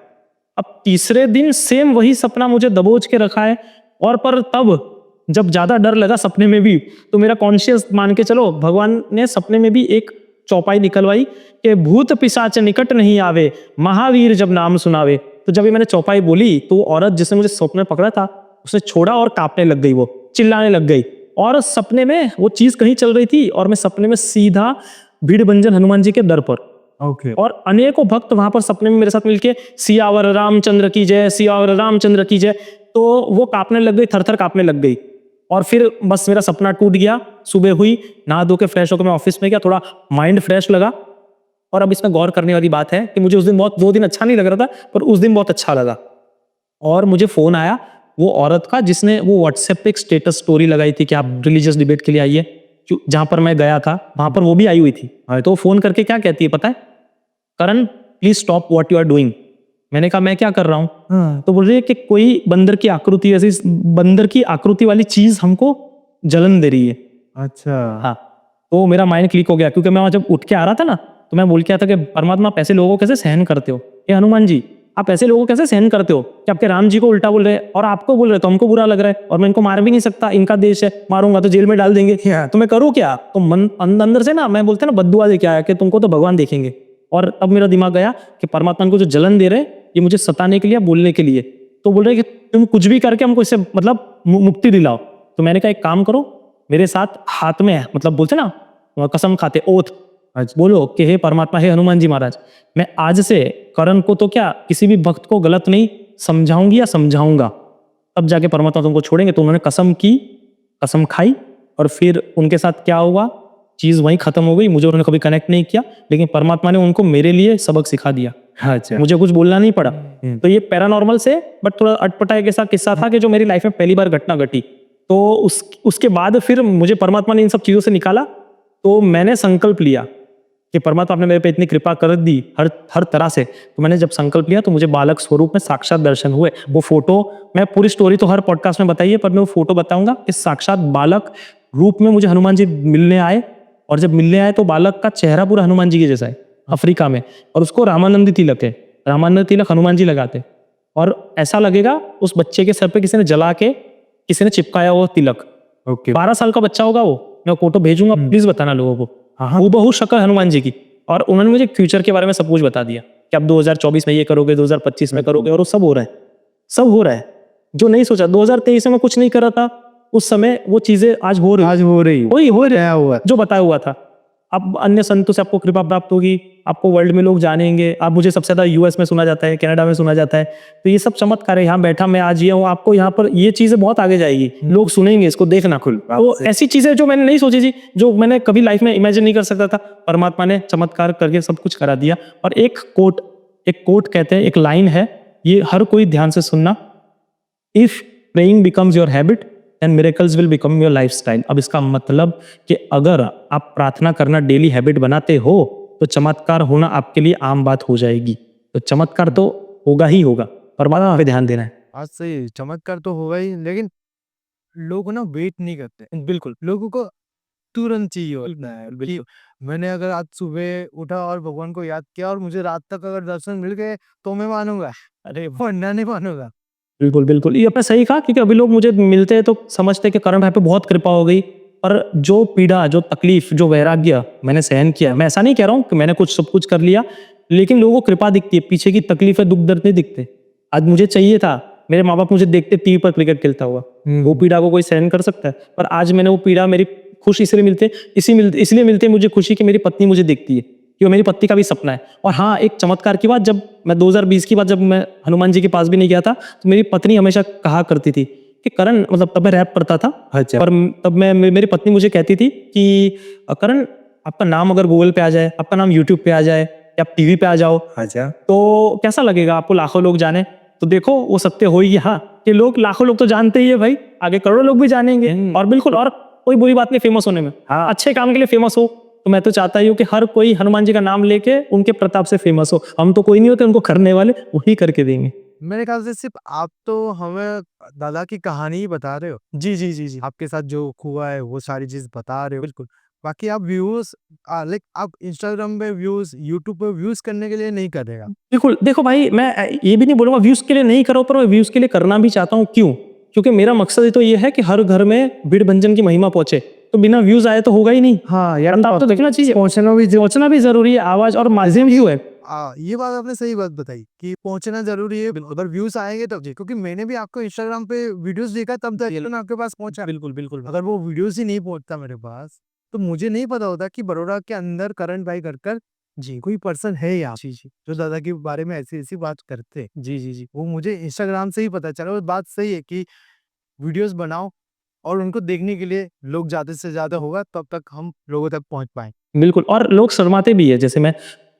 अब तीसरे दिन सेम वही सपना मुझे दबोच के रखा है। और पर तब जब ज्यादा डर लगा सपने में भी, तो मेरा कॉन्शियस मान के चलो, भगवान ने सपने में भी एक चौपाई निकलवाई कि भूत पिशाच निकट नहीं आवे, महावीर जब नाम सुनावे। तो जब ये मैंने चौपाई बोली तो वो औरत जिसने मुझे सपने में पकड़ा था, उसने छोड़ा और कांपने लग गई, वो चिल्लाने लग गई। और सपने में वो चीज कहीं चल रही थी और मैं सपने में सीधा भीड़भंजन हनुमान जी के दर पर। ओके। और अनेकों भक्त वहां पर सपने में मेरे साथ मिलके सियावर रामचंद्र की जय, सियावर रामचंद्र की जय। तो वो कांपने लग गई, थर थर कांपने लग गई। और फिर बस मेरा सपना टूट गया। सुबह हुई, नहा धो के फ्रेश होकर मैं ऑफिस में गया, थोड़ा माइंड फ्रेश लगा। और अब इसमें गौर करने वाली बात है कि मुझे उस दिन बहुत, 2 दिन अच्छा नहीं लग रहा था, पर उस दिन बहुत अच्छा लगा। और मुझे फोन आया वो औरत का, जिसने वो व्हाट्सएप पे एक स्टेटस स्टोरी लगाई थी कि आप रिलीजियस डिबेट के लिए आइए, जहां पर मैं गया था वहां पर वो भी आई हुई थी। तो फोन करके क्या कहती है पता है? Karan please stop what you are doing. मैंने कहा मैं क्या कर रहा हूँ? तो बोल रही है कि कोई बंदर की आकृति, ऐसी बंदर की आकृति वाली चीज हमको जलन दे रही है। अच्छा। हाँ, तो मेरा माइंड क्लिक हो गया, क्योंकि मैं वहां जब उठ के आ रहा था ना, तो मैं बोल के आया था कि परमात्मा आप ऐसे लोगों को कैसे सहन करते हो? ये हनुमान जी, आप ऐसे लोगों को कैसे सहन करते हो कि आपके राम जी को उल्टा बोल रहे हैं और आपको बोल रहे तो हमको बुरा लग रहा है, और मैं इनको मार भी नहीं सकता, इनका देश है, मारूंगा तो जेल में डाल देंगे, तो मैं करूँ क्या? तो मन अंदर से ना, मैं बोलते ना, बद्दुआ दे के आया कि तुमको तो भगवान देखेंगे। और अब मेरा दिमाग गया कि परमात्मा को जो जलन दे रहे ये मुझे सताने के लिए, बोलने के लिए। तो बोल रहे कि तुम कुछ भी करके हमको इससे मतलब मुक्ति दिलाओ। तो मैंने कहा एक काम करो, मेरे साथ हाथ में है, मतलब बोलते ना कसम खाते, ओथ, अच्छा। बोलो कि हे परमात्मा, हे हनुमान जी महाराज, मैं आज से करण को तो क्या किसी भी भक्त को गलत नहीं समझाऊंगी या समझाऊंगा, तब जाके परमात्मा तुमको छोड़ेंगे। तो उन्होंने कसम की, कसम खाई, और फिर उनके साथ क्या हुआ, चीज वहीं खत्म हो गई। मुझे उन्होंने कभी कनेक्ट नहीं किया, लेकिन परमात्मा ने उनको मेरे लिए सबक सिखा दिया, अच्छा। मुझे कुछ बोलना नहीं पड़ा। तो ये पैरानॉर्मल से बट थोड़ा अटपटा के साथ किस्सा था कि जो मेरी लाइफ में पहली बार घटना घटी। तो उसके बाद फिर मुझे परमात्मा ने इन सब चीजों से निकाला। तो मैंने संकल्प लिया कि परमात्मा आपने मेरे पे इतनी कृपा कर दी हर तरह से। तो मैंने जब संकल्प लिया तो मुझे बालक स्वरूप में साक्षात दर्शन हुए। वो फोटो, मैं पूरी स्टोरी तो हर पॉडकास्ट में बताइए, पर मैं वो फोटो बताऊंगा कि साक्षात बालक रूप में मुझे हनुमान जी मिलने आए। और जब मिलने आए तो बालक का चेहरा पूरा हनुमान जी के जैसा है, अफ्रीका में, और उसको रामानंदी तिलक है, रामानंद तिलक हनुमान जी लगाते, और ऐसा लगेगा उस बच्चे के सर पे किसी ने जला के किसी ने चिपकाया वो तिलक। ओके। 12 साल का बच्चा होगा वो, मैं फोटो भेजूंगा, प्लीज बताना लोगों को। हाँ। हूबहू शक्ल हनुमान जी की। और उन्होंने मुझे फ्यूचर के बारे में सब कुछ बता दिया कि अब 2024 में ये करोगे, 2025 में करोगे, और वो सब हो रहा है, सब हो रहा है। जो नहीं सोचा 2023 में कुछ नहीं कर रहा था उस समय, वो चीजें आज हो रही, आज हो रही, वही हो रहा क्या हुआ? जो बताया हुआ था। अब अन्य संतों से आपको कृपा प्राप्त होगी, आपको वर्ल्ड में लोग जानेंगे। आप, मुझे सबसे ज्यादा यूएस में सुना जाता है, कनाडा में सुना जाता है। तो ये सब चमत्कार है। यहाँ बैठा मैं आज ये हूँ, आपको यहाँ पर ये चीजें बहुत आगे जाएगी, लोग सुनेंगे इसको, देखना खुल। तो ऐसी चीजें जो मैंने नहीं सोची थी, जो मैंने कभी लाइफ में इमेजिन नहीं कर सकता था, परमात्मा ने चमत्कार करके सब कुछ करा दिया। और एक कोट कहते हैं, एक लाइन है, ये हर कोई ध्यान से सुनना, if praying becomes your habit and miracles will become your lifestyle. अब इसका मतलब कि अगर आप प्रार्थना करना डेली हैबिट बनाते हो तो चमत्कार होना आपके लिए आम बात हो जाएगी। तो चमत्कार तो होगा ही होगा, परमात्मा पे ध्यान देना है। आज सही चमत्कार तो होगा ही, लेकिन लोग ना वेट नहीं करते। बिल्कुल लोगों को तुरंत चाहिए होता है कि मैंने अगर आज सुबह उठा और भगवान को याद किया और मुझे रात तक अगर दर्शन मिल गए तो मैं मानूंगा, अरे वरना नहीं मानूंगा। बिल्कुल बिल्कुल, ये आपने सही कहा। क्योंकि अभी लोग मुझे मिलते हैं तो समझते हैं कि करण भाई पे बहुत कृपा हो गई, पर जो पीड़ा, जो तकलीफ, जो वैराग्य मैंने सहन किया, मैं ऐसा नहीं कह रहा हूँ कि मैंने कुछ सब कुछ कर लिया, लेकिन लोगों को कृपा दिखती है, पीछे की तकलीफें, दुख दर्द नहीं दिखते। आज मुझे चाहिए था, मेरे माँ बाप मुझे देखते टीवी पर क्रिकेट खेलता हुआ, वो पीड़ा को कोई सहन कर सकता है? पर आज मैंने वो पीड़ा, मेरी खुशी इसलिए मिलते मुझे खुशी कि मेरी पत्नी मुझे देखती है, कि वो मेरी पत्नी का भी सपना है। और हाँ, एक चमत्कार की बात, जब मैं 2020 की बात, जब मैं हनुमान जी के पास भी नहीं गया था, तो मेरी पत्नी हमेशा कहा करती थी कि करण, मतलब तब मैं रैप करता था, अच्छा। पर तब मेरी पत्नी मुझे कहती थी कि करण, आपका नाम अगर गूगल पे आ जाए, आपका नाम यूट्यूब पे आ जाए, या आप टीवी पे आ जाओ, अच्छा। तो कैसा लगेगा? आपको लाखों लोग जाने। तो देखो वो सत्य हो ही, हाँ, कि लाखों लोग तो जानते ही है भाई, आगे करोड़ों लोग भी जानेंगे। और बिल्कुल, और कोई बुरी बात नहीं फेमस होने में, हाँ, अच्छे काम के लिए फेमस हो। तो मैं तो चाहता ही हूँ कि हर कोई हनुमान जी का नाम लेके उनके प्रताप से फेमस हो। हम तो कोई नहीं होते, उनको करने वाले वही करके देंगे। मेरे ख्याल से सिर्फ आप तो हमें दादा की कहानी ही बता रहे हो, जी जी जी जी। आपके साथ जो हुआ है वो सारी चीज बता रहे हो। बिल्कुल। बाकी आप व्यूज, लाइक आप इंस्टाग्राम पे व्यूज, यूट्यूब पे व्यूज करने के लिए नहीं करेगा। बिल्कुल, देखो भाई, मैं ये भी नहीं बोलूंगा व्यूज के लिए नहीं करो, पर मैं व्यूज के लिए करना भी चाहता हूँ। क्यों? क्योंकि मेरा मकसद तो ये है कि हर घर में भीड़ भंजन की महिमा पहुंचे। तो बिना व्यूज आए तो होगा ही नहीं। हाँ यार, प्रताप तो देखना चाहिए, पहुंचना पहुंचना भी जरूरी है। आवाज और माध्यम व्यू है। ये बात आपने सही बात बताई कि पहुंचना जरूरी है। अगर व्यूज आएंगे तब जी, क्योंकि मैंने भी आपको इंस्टाग्राम पे वीडियोस देखा तब तक ना आपके पास पहुंचा। बिल्कुल बिल्कुल। अगर वो वीडियोस ही नहीं पहुंचता मेरे पास तो मुझे नहीं पता होता कि बड़ौदा के अंदर करण भाई कर जी कोई पर्सन है यहाँ जी जी जो दादा के बारे में ऐसी ऐसी बात करते। जी जी जी। वो मुझे इंस्टाग्राम से ही पता चला। वो बात सही है कि वीडियोस बनाओ और उनको देखने के लिए लोग ज्यादा से ज्यादा होगा, तब तक हम लोगों तक पहुंच पाए। बिल्कुल, और लोग शर्माते भी है। जैसे मैं,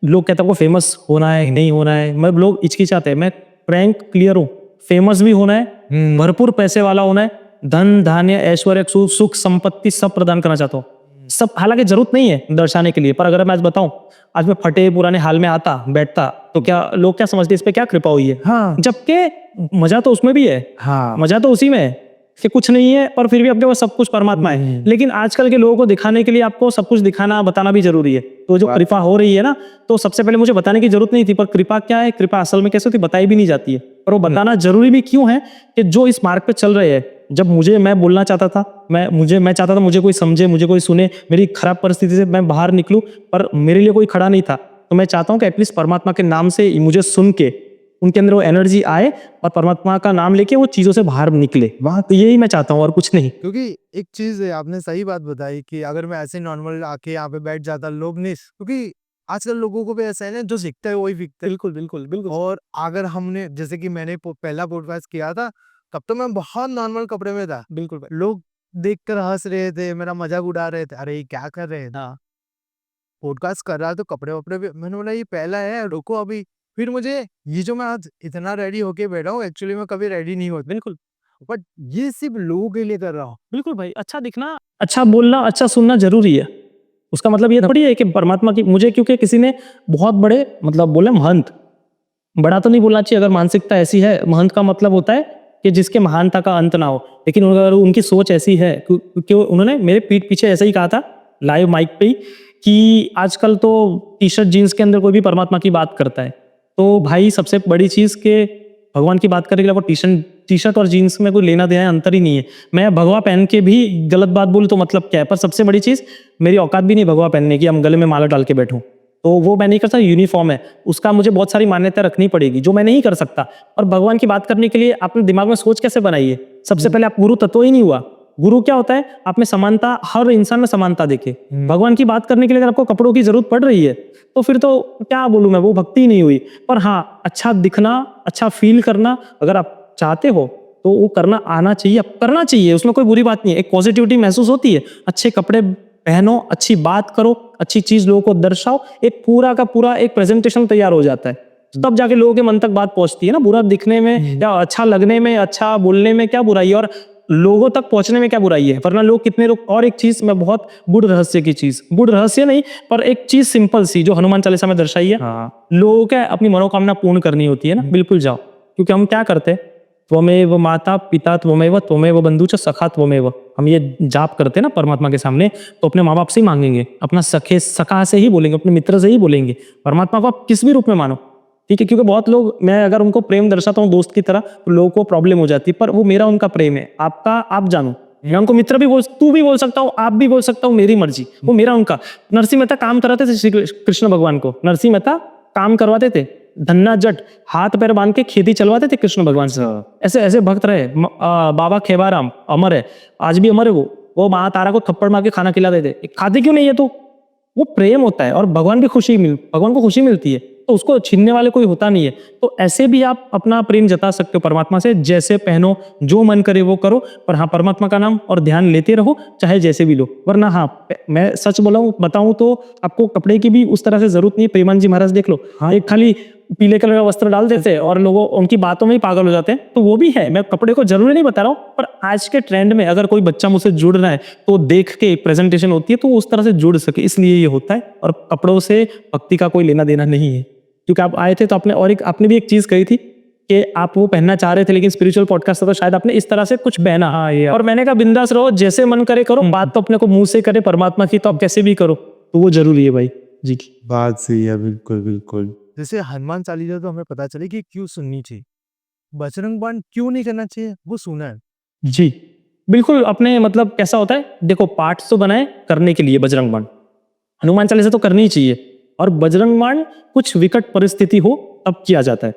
लोग कहते हैं को फेमस होना है, नहीं होना है, मैं, लोग हिचकिचाते हैं। मैं प्रैंक क्लियर हूँ, फेमस भी होना है, भरपूर पैसे वाला होना है, धन धान्य ऐश्वर्य सुख संपत्ति सब प्रदान करना चाहता हूँ। सब, हालांकि जरूरत नहीं है दर्शाने के लिए, पर अगर मैं आज बताऊं, आज मैं फटे पुराने हाल में आता बैठता तो क्या लोग क्या समझते, इस पे क्या कृपा हुई है? हाँ। जबकि मजा तो उसमें भी है, हाँ। मजा तो उसी में है कि कुछ नहीं है और फिर भी आपके पास सब कुछ परमात्मा है। लेकिन आजकल के लोगों को दिखाने के लिए आपको सब कुछ दिखाना, बताना भी जरूरी है। तो जो कृपा हो रही है ना, तो सबसे पहले मुझे बताने की जरूरत नहीं थी। पर कृपा क्या है, कृपा असल में कैसे होती, बताई भी नहीं जाती है। पर वो बताना जरूरी भी क्यों है कि जो इस मार्ग पे चल रहे हैं, जब मैं बोलना चाहता था, मैं चाहता था मुझे कोई समझे, मुझे कोई सुने, मेरी खराब परिस्थिति से मैं बाहर निकलूं, पर मेरे लिए कोई खड़ा नहीं था। तो मैं चाहता हूं कि एटलीस्ट परमात्मा के नाम से मुझे सुन के उनके अंदर वो एनर्जी आए और परमात्मा का नाम लेके वो चीज़ों से बाहर निकले। वहाँ तो यही मैं चाहता हूँ और कुछ नहीं। क्योंकि एक चीज है, आपने सही बात बताई कि अगर मैं ऐसे नॉर्मल आके यहाँ पे बैठ जाता, लोग नहीं, क्योंकि आजकल लोगों को भी ऐसा है ना, जो सीखता है वही सीखता है। बिल्कुल बिल्कुल बिल्कुल। और अगर हमने, जैसे कि मैंने पहला पॉडकास्ट किया था, तब तो मैं बहुत नॉर्मल कपड़े में था, बिल्कुल भाई। लोग देखकर हंस रहे थे, मेरा मजाक उड़ा रहे थे, अरे ये क्या कर रहे हैं। हाँ पॉडकास्ट कर रहा है तो कपड़े वपड़े भी, मैंने बोला ये पहला है, रुको अभी। फिर मुझे ये जो मैं आज इतना रेडी होके बैठा हूँ, एक्चुअली मैं कभी रेडी नहीं होता, बिल्कुल बट ये सिर्फ लोगों के लिए कर रहा हूँ। बिल्कुल भाई। अच्छा दिखना, अच्छा बोलना, अच्छा सुनना जरूरी है। उसका मतलब ये थोड़ी है कि परमात्मा की मुझे क्योंकि किसी ने बहुत बड़े मतलब बोले महंत, बड़ा तो नहीं बोलना चाहिए अगर मानसिकता ऐसी है। महंत का मतलब होता है कि जिसके महानता का अंत ना हो। लेकिन अगर उनकी सोच ऐसी है कि उन्होंने मेरे पीठ पीछे ऐसा ही कहा था लाइव माइक पे ही कि आजकल तो टी शर्ट जीन्स के अंदर कोई भी परमात्मा की बात करता है। तो भाई सबसे बड़ी चीज़ के भगवान की बात करने के लिए वो टी शर्ट और जीन्स में कोई लेना देना अंतर ही नहीं है। मैं भगवा पहन के भी गलत बात बोलूँ तो मतलब क्या है, पर सबसे बड़ी चीज़ मेरी औकात भी नहीं भगवा पहनने की, हम गले में माला डाल के बैठूं, तो वो मैं नहीं कर सकता। यूनिफॉर्म है, उसका मुझे बहुत सारी मान्यता रखनी पड़ेगी जो मैं नहीं कर सकता। और भगवान की बात करने के लिए अपने दिमाग में सोच कैसे बनाई है? सबसे पहले आप गुरु तत्व ही नहीं हुआ। गुरु क्या होता है? आप में समानता, हर इंसान में समानता देखे। भगवान की बात करने के लिए अगर आपको कपड़ों की जरूरत पड़ रही है तो फिर तो क्या बोलूं मैं, वो भक्ति नहीं हुई। पर हाँ, अच्छा दिखना, अच्छा फील करना अगर आप चाहते हो तो वो करना आना चाहिए, अब करना चाहिए, उसमें कोई बुरी बात नहीं है। एक पॉजिटिविटी महसूस होती है। अच्छे कपड़े पहनो, अच्छी बात करो, अच्छी चीज लोगों को दर्शाओ, एक पूरा का पूरा एक प्रेजेंटेशन तैयार हो जाता है। तब जाके लोगों के मन तक बात पहुंचती है ना। बुरा दिखने में या अच्छा लगने में, अच्छा बोलने में क्या बुराई है, और लोगों तक पहुंचने में क्या बुराई है? वरना लोग कितने लोग। और एक चीज मैं बहुत गुड़ रहस्य की चीज, गुड़ रहस्य नहीं पर एक चीज सिंपल सी जो हनुमान चालीसा में दर्शाई है। लोगों को अपनी मनोकामना पूर्ण करनी होती है ना, बिल्कुल जाओ। क्योंकि हम क्या करते हैं, त्वमेव माता पिता त्वमेव त्वमेव बंधु च सखा त्वमेव, हम ये जाप करते हैं ना परमात्मा के सामने, तो अपने माँ बाप से ही मांगेंगे, अपना सखा से ही बोलेंगे, अपने मित्र से ही बोलेंगे। परमात्मा को आप किस भी रूप में मानो, ठीक है। क्योंकि बहुत लोग, मैं अगर उनको प्रेम दर्शाता हूँ दोस्त की तरह तो लोगों को प्रॉब्लम हो जाती है, पर वो मेरा उनका प्रेम है, आपका आप जानो। मैं उनको मित्र भी बोल, तू भी बोल सकता हूँ, आप भी बोल सकता हूँ, मेरी मर्जी, वो मेरा उनका। नरसिंह मेहता काम कराते थे श्री कृष्ण भगवान को, नरसिंह मेहता काम करवाते थे, धन्ना जट हाथ पैर बांध के खेती चलवाते थे कृष्ण भगवान से। ऐसे ऐसे भक्त रहे। बाबा खेबाराम अमर है, आज भी अमर है। वो माँ तारा को थप्पड़ मार के खाना खिलाते थे। खाते क्यों नहीं है? तो वो प्रेम होता है और भगवान को खुशी मिलती है, तो उसको छीनने वाले कोई होता नहीं है। तो ऐसे भी आप अपना प्रेम जता सकते हो परमात्मा से। जैसे पहनो, जो मन करे वो करो, पर हाँ परमात्मा का नाम और ध्यान लेते रहो, चाहे जैसे भी लो। वरना हाँ, मैं सच बताऊं तो आपको कपड़े की भी उस तरह से जरूरत नहीं है। प्रेमानंद जी महाराज देख लो, हाँ, एक खाली पीले कलर का वस्त्र डाल देते हैं और लोगों उनकी बातों में ही पागल हो जाते हैं। तो वो भी है, मैं कपड़े को जरूरी नहीं बता रहा हूँ, पर आज के ट्रेंड में अगर कोई बच्चा मुझसे जुड़ रहा है तो देख के एक प्रेजेंटेशन होती है तो उस तरह से जुड़ सके, इसलिए ये होता है। और कपड़ों से भक्ति का कोई लेना देना नहीं है। क्योंकि आप आए थे तो आपने भी एक चीज कही थी कि आप वो पहनना चाह रहे थे, लेकिन स्पिरिचुअल पॉडकास्ट था तो शायद आपने इस तरह से कुछ पहना। हाँ, ये और मैंने कहा बिंदास रहो, जैसे मन करे करो, बात तो अपने को मुंह से करे परमात्मा की, तो आप कैसे भी करो, तो वो जरूरी है भाई जी। बात सही है, बिल्कुल बिल्कुल। जैसे हनुमान चालीसा तो हमें पता चले कि क्यों सुननी चाहिए, बजरंग बाण क्यों नहीं करना चाहिए, वो सुना है जी। बिल्कुल, अपने मतलब कैसा होता है, देखो पार्ट्स तो बनाए करने के लिए बजरंग बाण, हनुमान चालीसा तो करनी ही चाहिए। और बजरंग बाण कुछ विकट परिस्थिति हो तब किया जाता है।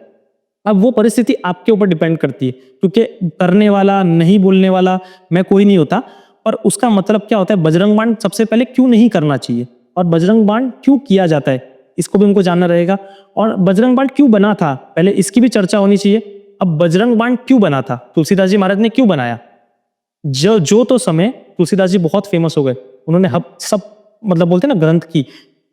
अब वो परिस्थिति आपके ऊपर डिपेंड करती है, क्योंकि करने वाला, नहीं बोलने वाला मैं कोई नहीं होता। पर उसका मतलब क्या होता है, बजरंग बाण सबसे पहले क्यों नहीं करना चाहिए और बजरंग बाण क्यों किया जाता है, इसको भी उनको जानना रहेगा। और बजरंग बाण क्यों बना था, पहले इसकी भी चर्चा होनी चाहिए। अब बजरंग बाण क्यों बना था, तुलसीदास जी महाराज ने क्यों बनाया? जो तो समय तुलसीदास जी बहुत फेमस हो गए, उन्होंने सब मतलब बोलते हैं ना ग्रंथ की,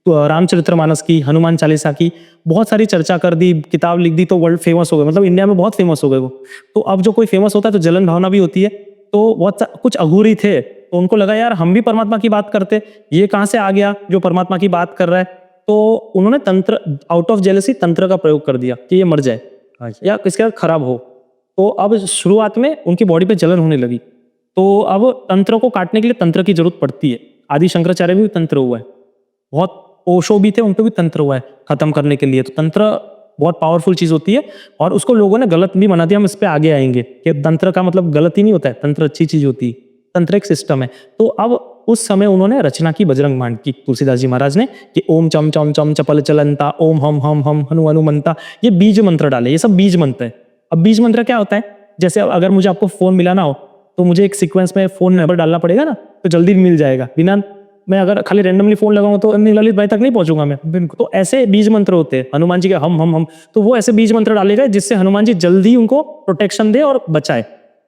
तो रामचरितमानस की, हनुमान चालीसा की बहुत सारी चर्चा कर दी, किताब लिख दी, तो वर्ल्ड फेमस हो गए, मतलब इंडिया में बहुत फेमस हो गए वो। तो अब जो कोई फेमस होता है तो जलन भावना भी होती है। तो बहुत कुछ अघोरी थे, तो उनको लगा यार हम भी परमात्मा की बात करते, ये कहाँ से आ गया जो परमात्मा की बात कर रहा है। तो उन्होंने तंत्र, आउट ऑफ जेलसी तंत्र का प्रयोग कर दिया कि ये मर जाए या किसके साथ खराब हो। तो अब शुरुआत में उनकी बॉडी पे जलन होने लगी, तो अब तंत्र को काटने के लिए तंत्र की जरूरत पड़ती है। आदि शंकराचार्य भी तंत्र हुआ है, बहुत ओशो भी थे, उन पे भी तंत्र हुआ है खत्म करने के लिए। तो तंत्र बहुत पावरफुल चीज होती है, और उसको लोगों ने गलत भी बना दिया। हम इस पे आगे आएंगे कि तंत्र का मतलब गलत ही नहीं होता है, तंत्र अच्छी चीज होती है, तंत्र एक सिस्टम है। तो अब उस समय उन्होंने रचना की बजरंग बाण की तुलसीदास जी महाराज ने कि ओम चम चम चम चपल चलंता, ओम हम हनु हनुमंता, ये बीज मंत्र डाले। ये सब बीज मंत्र है। अब बीज मंत्र क्या होता है, जैसे अगर मुझे आपको फोन मिलाना हो तो मुझे एक सीक्वेंस में फोन नंबर डालना पड़ेगा ना, तो जल्दी मिल जाएगा। बिना मैं अगर खाली रैंडमली फोन लगाऊं तो ललित भाई तक नहीं पहुंचूंगा मैं। तो ऐसे बीज मंत्र होते हैं हनुमान जी के हम, तो वो ऐसे बीज मंत्र डाले गए जिससे हनुमान जी जल्दी उनको प्रोटेक्शन दे और बचाए।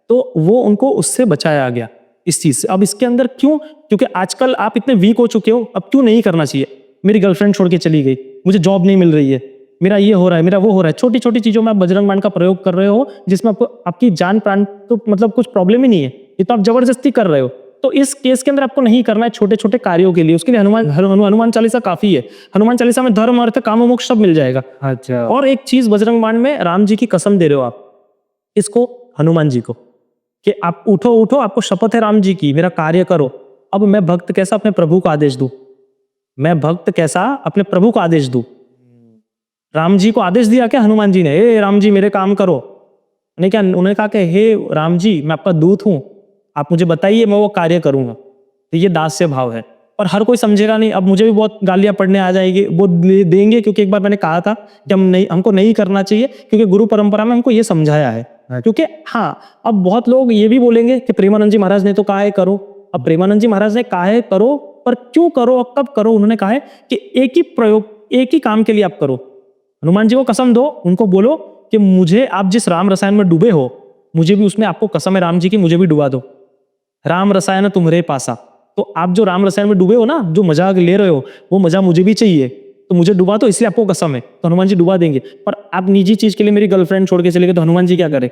तो वो उनको उससे बचाया गया इस चीज से। अब इसके अंदर क्यों, क्योंकि आजकल आप इतने वीक हो चुके हो, अब क्यों नहीं करना चाहिए। मेरी गर्लफ्रेंड छोड़ के चली गई, मुझे जॉब नहीं मिल रही है, मेरा ये हो रहा है, मेरा वो हो रहा है, छोटी छोटी चीजों में आप बजरंग बाण का प्रयोग कर रहे हो जिसमें आपको आपकी जान प्राण तो मतलब कुछ प्रॉब्लम ही नहीं है, ये तो आप जबरदस्ती कर रहे हो। तो इस केस के अंदर आपको नहीं करना है छोटे छोटे कार्यों के लिए। उसके लिए हनुमान चालीसा काफी है। हनुमान चालीसा में धर्म अर्थ काम मोक्ष सब मिल जाएगा। अच्छा, और एक चीज बजरंग बाण में राम जी की कसम दे रहे हो आप इसको हनुमान जी को कि आप उठो उठो, आपको शपथ है राम जी की, मेरा कार्य करो। अब मैं भक्त कैसा अपने प्रभु को आदेश दूं, मैं भक्त कैसा अपने प्रभु को आदेश दूं। राम जी को आदेश दिया क्या हनुमान जी ने, ए राम जी मेरे काम करो, नहीं क्या उन्होंने कहा कि हे राम जी मैं आपका दूत हूं, आप मुझे बताइए मैं वो कार्य करूंगा। तो ये दास्य भाव है। पर हर कोई समझेगा नहीं। अब मुझे भी बहुत गालियां पड़ने आ जाएगी, वो देंगे क्योंकि एक बार मैंने कहा था कि हमको नहीं करना चाहिए, क्योंकि गुरु परंपरा में हमको ये समझाया है। क्योंकि हाँ, अब बहुत लोग ये भी बोलेंगे कि प्रेमानंद जी महाराज ने तो कहा है करो। अब प्रेमानंद जी महाराज ने कहा है करो, पर क्यों करो और कब करो। उन्होंने कहा है कि एक ही प्रयोग, एक ही काम के लिए आप करो। हनुमान जी को कसम दो, उनको बोलो कि मुझे आप जिस राम रसायन में डूबे हो, मुझे भी उसमें, आपको कसम है राम जी की, मुझे भी डुबा दो। राम रसायन तुम्हारे पासा, तो आप जो राम रसायन में डूबे हो ना, जो मजा ले रहे हो, वो मजा मुझे भी चाहिए, तो मुझे डुबा दो, इसलिए आपको कसम है। तो हनुमान जी डुबा देंगे। पर आप निजी चीज के लिए मेरी गर्लफ्रेंड छोड़ के चले गए तो हनुमान जी क्या करे।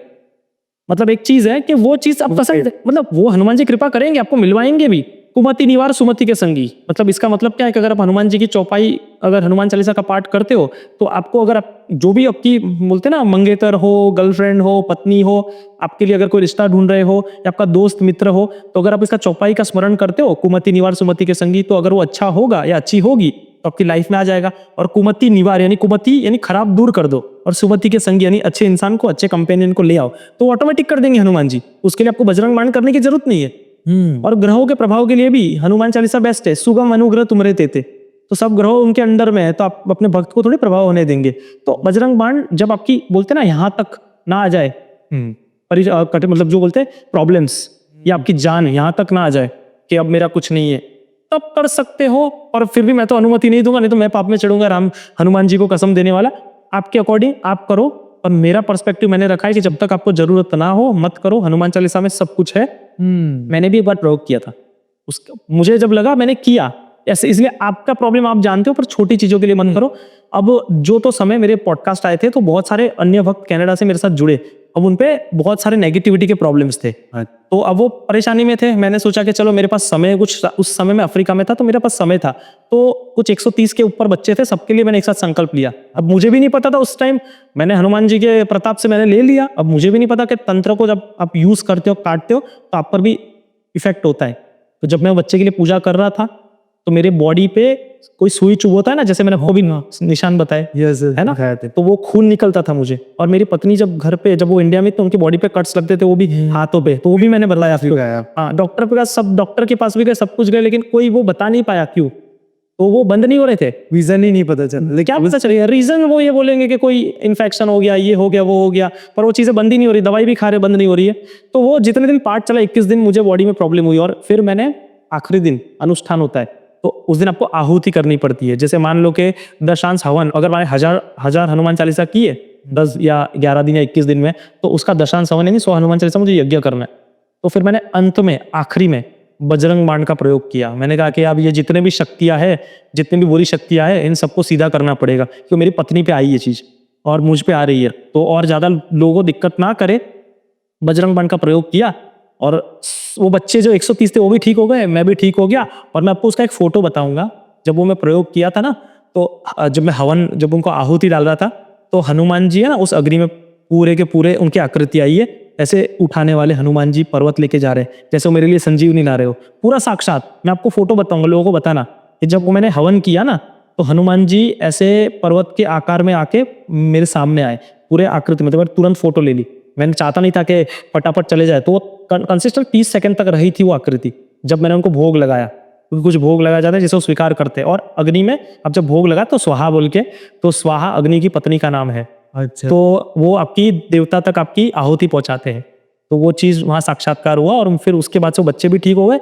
मतलब एक चीज है कि वो चीज आप पसंद, मतलब वो हनुमान जी कृपा करेंगे, आपको मिलवाएंगे भी। कुमति निवार सुमति के संगी, मतलब इसका मतलब क्या है कि अगर आप हनुमान जी की चौपाई, अगर हनुमान चालीसा का पाठ करते हो, तो आपको, अगर आप जो भी आपकी बोलते ना मंगेतर हो, गर्लफ्रेंड हो, पत्नी हो, आपके लिए अगर कोई रिश्ता ढूंढ रहे हो या आपका दोस्त मित्र हो, तो अगर आप इसका चौपाई का स्मरण करते हो, कुमति निवार सुमति के संगी, तो अगर वो अच्छा होगा या अच्छी होगी तो आपकी लाइफ में आ जाएगा। और कुमति निवार यानी कुमति यानी खराब दूर कर दो, और सुमति के संगी यानी अच्छे इंसान को, अच्छे कंपेनियन को ले आओ, तो ऑटोमेटिक कर देंगे हनुमान जी। उसके लिए आपको बजरंग बाण करने की जरूरत नहीं है। और ग्रहों के प्रभाव के लिए भी हनुमान चालीसा बेस्ट है। सुगम अनुग्रह तुमरे तेते, तो सब ग्रह उनके अंडर में है, तो आप अपने भक्त को थोड़ी प्रभाव होने देंगे। तो बजरंग बाण जब आपकी बोलते ना यहाँ तक ना आ जाए, मतलब जो बोलते हैं प्रॉब्लम्स, या आपकी जान यहाँ तक ना आ जाए कि अब मेरा कुछ नहीं है, तब कर सकते हो। और फिर भी मैं तो अनुमति नहीं दूंगा, नहीं तो मैं पाप में चढ़ूंगा। हनुमान जी को कसम देने वाला, आपके अकॉर्डिंग आप करो। और मेरा पर्सपेक्टिव मैंने रखा है कि जब तक आपको जरूरत ना हो मत करो। हनुमान चालीसा में सब कुछ है। मैंने भी एक बार प्रयोग किया था, उसका मुझे जब लगा मैंने किया ऐसे। इसलिए आपका प्रॉब्लम आप जानते हो, पर छोटी चीजों के लिए मत करो। अब जो तो समय मेरे पॉडकास्ट आए थे तो बहुत सारे अन्य भक्त कनाडा से मेरे साथ जुड़े, अब उनपे बहुत सारे नेगेटिविटी के प्रॉब्लम्स थे। तो अब वो परेशानी में थे। मैंने सोचा कि चलो मेरे पास समय, कुछ उस समय में अफ्रीका में था तो मेरे पास समय था, तो कुछ 130 के ऊपर बच्चे थे, सबके लिए मैंने एक साथ संकल्प लिया। अब मुझे भी नहीं पता था उस टाइम, मैंने हनुमान जी के प्रताप से मैंने ले लिया। अब मुझे भी नहीं पता कि तंत्र को जब आप यूज करते हो, काटते हो, तो आप पर भी इफेक्ट होता है। तो जब मैं बच्चे के लिए पूजा कर रहा था तो मेरे बॉडी पे कोई सुई चुभोता है ना, जैसे मैंने वो भी निशान बताए, है ना, तो वो खून निकलता था मुझे। और मेरी पत्नी जब घर पे, जब वो इंडिया में, तो उनके बॉडी पे कट्स लगते थे, वो भी हाथों पे, तो वो भी मैंने बताया फिर। हाँ, डॉक्टर के पास, सब डॉक्टर के पास भी गए, सब कुछ गए, लेकिन कोई वो बता नहीं पाया क्यों, तो वो बंद नहीं हो रहे थे। रीजन ही नहीं पता चला। क्या पता चलेगा रीजन, वो ये बोलेंगे कि कोई इन्फेक्शन हो गया, ये हो गया, वो हो गया, पर वो चीजें बंद ही नहीं हो रही। दवाई भी खा रहे, बंद नहीं हो रही है। तो वो जितने दिन पाठ चला, 21 दिन मुझे बॉडी में प्रॉब्लम हुई। और फिर मैंने आखिरी दिन अनुष्ठान होता है, तो उस दिन आपको आहुति करनी पड़ती है। जैसे मान लो कि दशांश हवन, अगर मैंने हजार हनुमान चालीसा किए 10 या 11 दिन या 21 दिन में, तो उसका दशांश हवन यानी 100 हनुमान चालीसा मुझे यज्ञ करना है। तो फिर मैंने अंत में, आखिरी में बजरंग बाण का प्रयोग किया। मैंने कहा कि अब ये जितने भी शक्तियां हैं, जितनी भी बुरी शक्तियां हैं, इन सबको सीधा करना पड़ेगा, क्योंकि मेरी पत्नी पे आई ये चीज और मुझ पे आ रही है, तो और ज्यादा लोगों को दिक्कत ना करे, बजरंग बाण का प्रयोग किया। और वो बच्चे जो 130 थे वो भी ठीक हो गए, मैं भी ठीक हो गया। और मैं आपको उसका एक फोटो बताऊंगा। जब वो मैं प्रयोग किया था ना, तो जब मैं हवन, जब उनको आहुति डाल रहा था, तो हनुमान जी है ना, उस अग्नि में पूरे के पूरे उनकी आकृति आई है, ऐसे उठाने वाले हनुमान जी पर्वत लेके जा रहे हैं, जैसे वो मेरे लिए संजीवनी ला रहे हो, पूरा साक्षात। मैं आपको फोटो बताऊंगा, लोगों को बताना कि जब वो मैंने हवन किया ना, तो हनुमान जी ऐसे पर्वत के आकार में आके मेरे सामने आए, पूरे आकृति में। तो मैंने तुरंत फोटो ले ली। मैंने चाहता नहीं था कि फटाफट चले जाए, तो वो कंसिस्टेंट 30 सेकंड तक रही थी वो आकृति। जब मैंने उनको भोग लगाया, क्योंकि कुछ भोग लगाया जाता है जिसे वो स्वीकार करते हैं, और अग्नि में अब जब भोग लगा तो स्वाहा बोल के, तो स्वाहा अग्नि की पत्नी का नाम है, अच्छा। तो वो आपकी देवता तक आपकी आहुति पहुंचाते हैं। तो वो चीज़ वहाँ साक्षात्कार हुआ और फिर उसके बाद से वो बच्चे भी ठीक हो गए,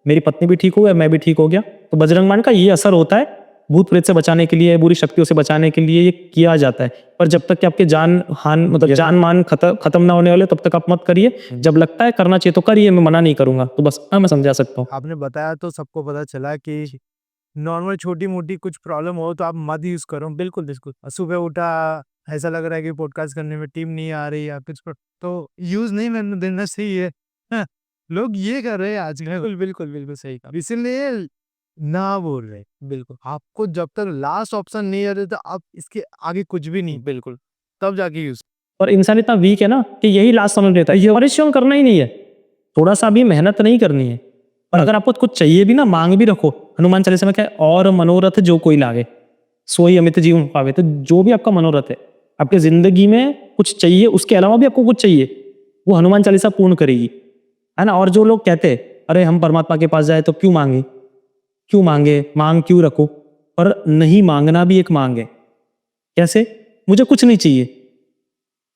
मेरी पत्नी भी ठीक हो गई, मैं भी ठीक हो गया। तो बजरंग बाण का ये असर होता है, भूत प्रेत से बचाने के लिए, बुरी शक्तियों से बचाने के लिए ये किया जाता है। पर जब तक कि आपके जान हान मतलब जान मान खत्म ना होने वाले तब तक आप मत करिए। जब लगता है करना चाहिए तो करिए, मैं मना नहीं करूंगा। तो बस मैं समझा सकता हूँ। आपने बताया तो सबको पता चला कि नॉर्मल छोटी मोटी कुछ प्रॉब्लम हो तो आप मत यूज करो। बिल्कुल बिल्कुल। सुबह उठा, ऐसा लग रहा है कि पॉडकास्ट करने में टीम नहीं आ रही या कुछ तो यूज नहीं मैंने देना चाहिए। हाँ, लोग ये कर रहे हैं आजकल। बिल्कुल बिल्कुल बिल्कुल सही कहा, इसलिए ना बोल रहे। बिल्कुल, आपको जब तक लास्ट ऑप्शन नहीं आ रहा तो आप इसके आगे कुछ भी नहीं, बिल्कुल। तब जाके यूज। और इंसान इतना वीक है ना कि यही लास्ट समझ लेता है, ये परिश्रम करना ही नहीं है, थोड़ा सा भी मेहनत नहीं करनी है। और अगर आपको कुछ चाहिए भी ना, मांग भी रखो। हनुमान चालीसा में क्या है, और मनोरथ जो कोई लागे सोई अमित जीवन पावे। तो जो भी आपका मनोरथ है, आपके जिंदगी में कुछ चाहिए, उसके अलावा भी आपको कुछ चाहिए, वो हनुमान चालीसा पूर्ण करेगी, है ना। और जो लोग कहते हैं अरे हम परमात्मा के पास जाए तो क्यों मांगे, क्यों मांगे, मांग क्यों रखो, पर नहीं मांगना भी एक मांग है। कैसे, मुझे कुछ नहीं चाहिए,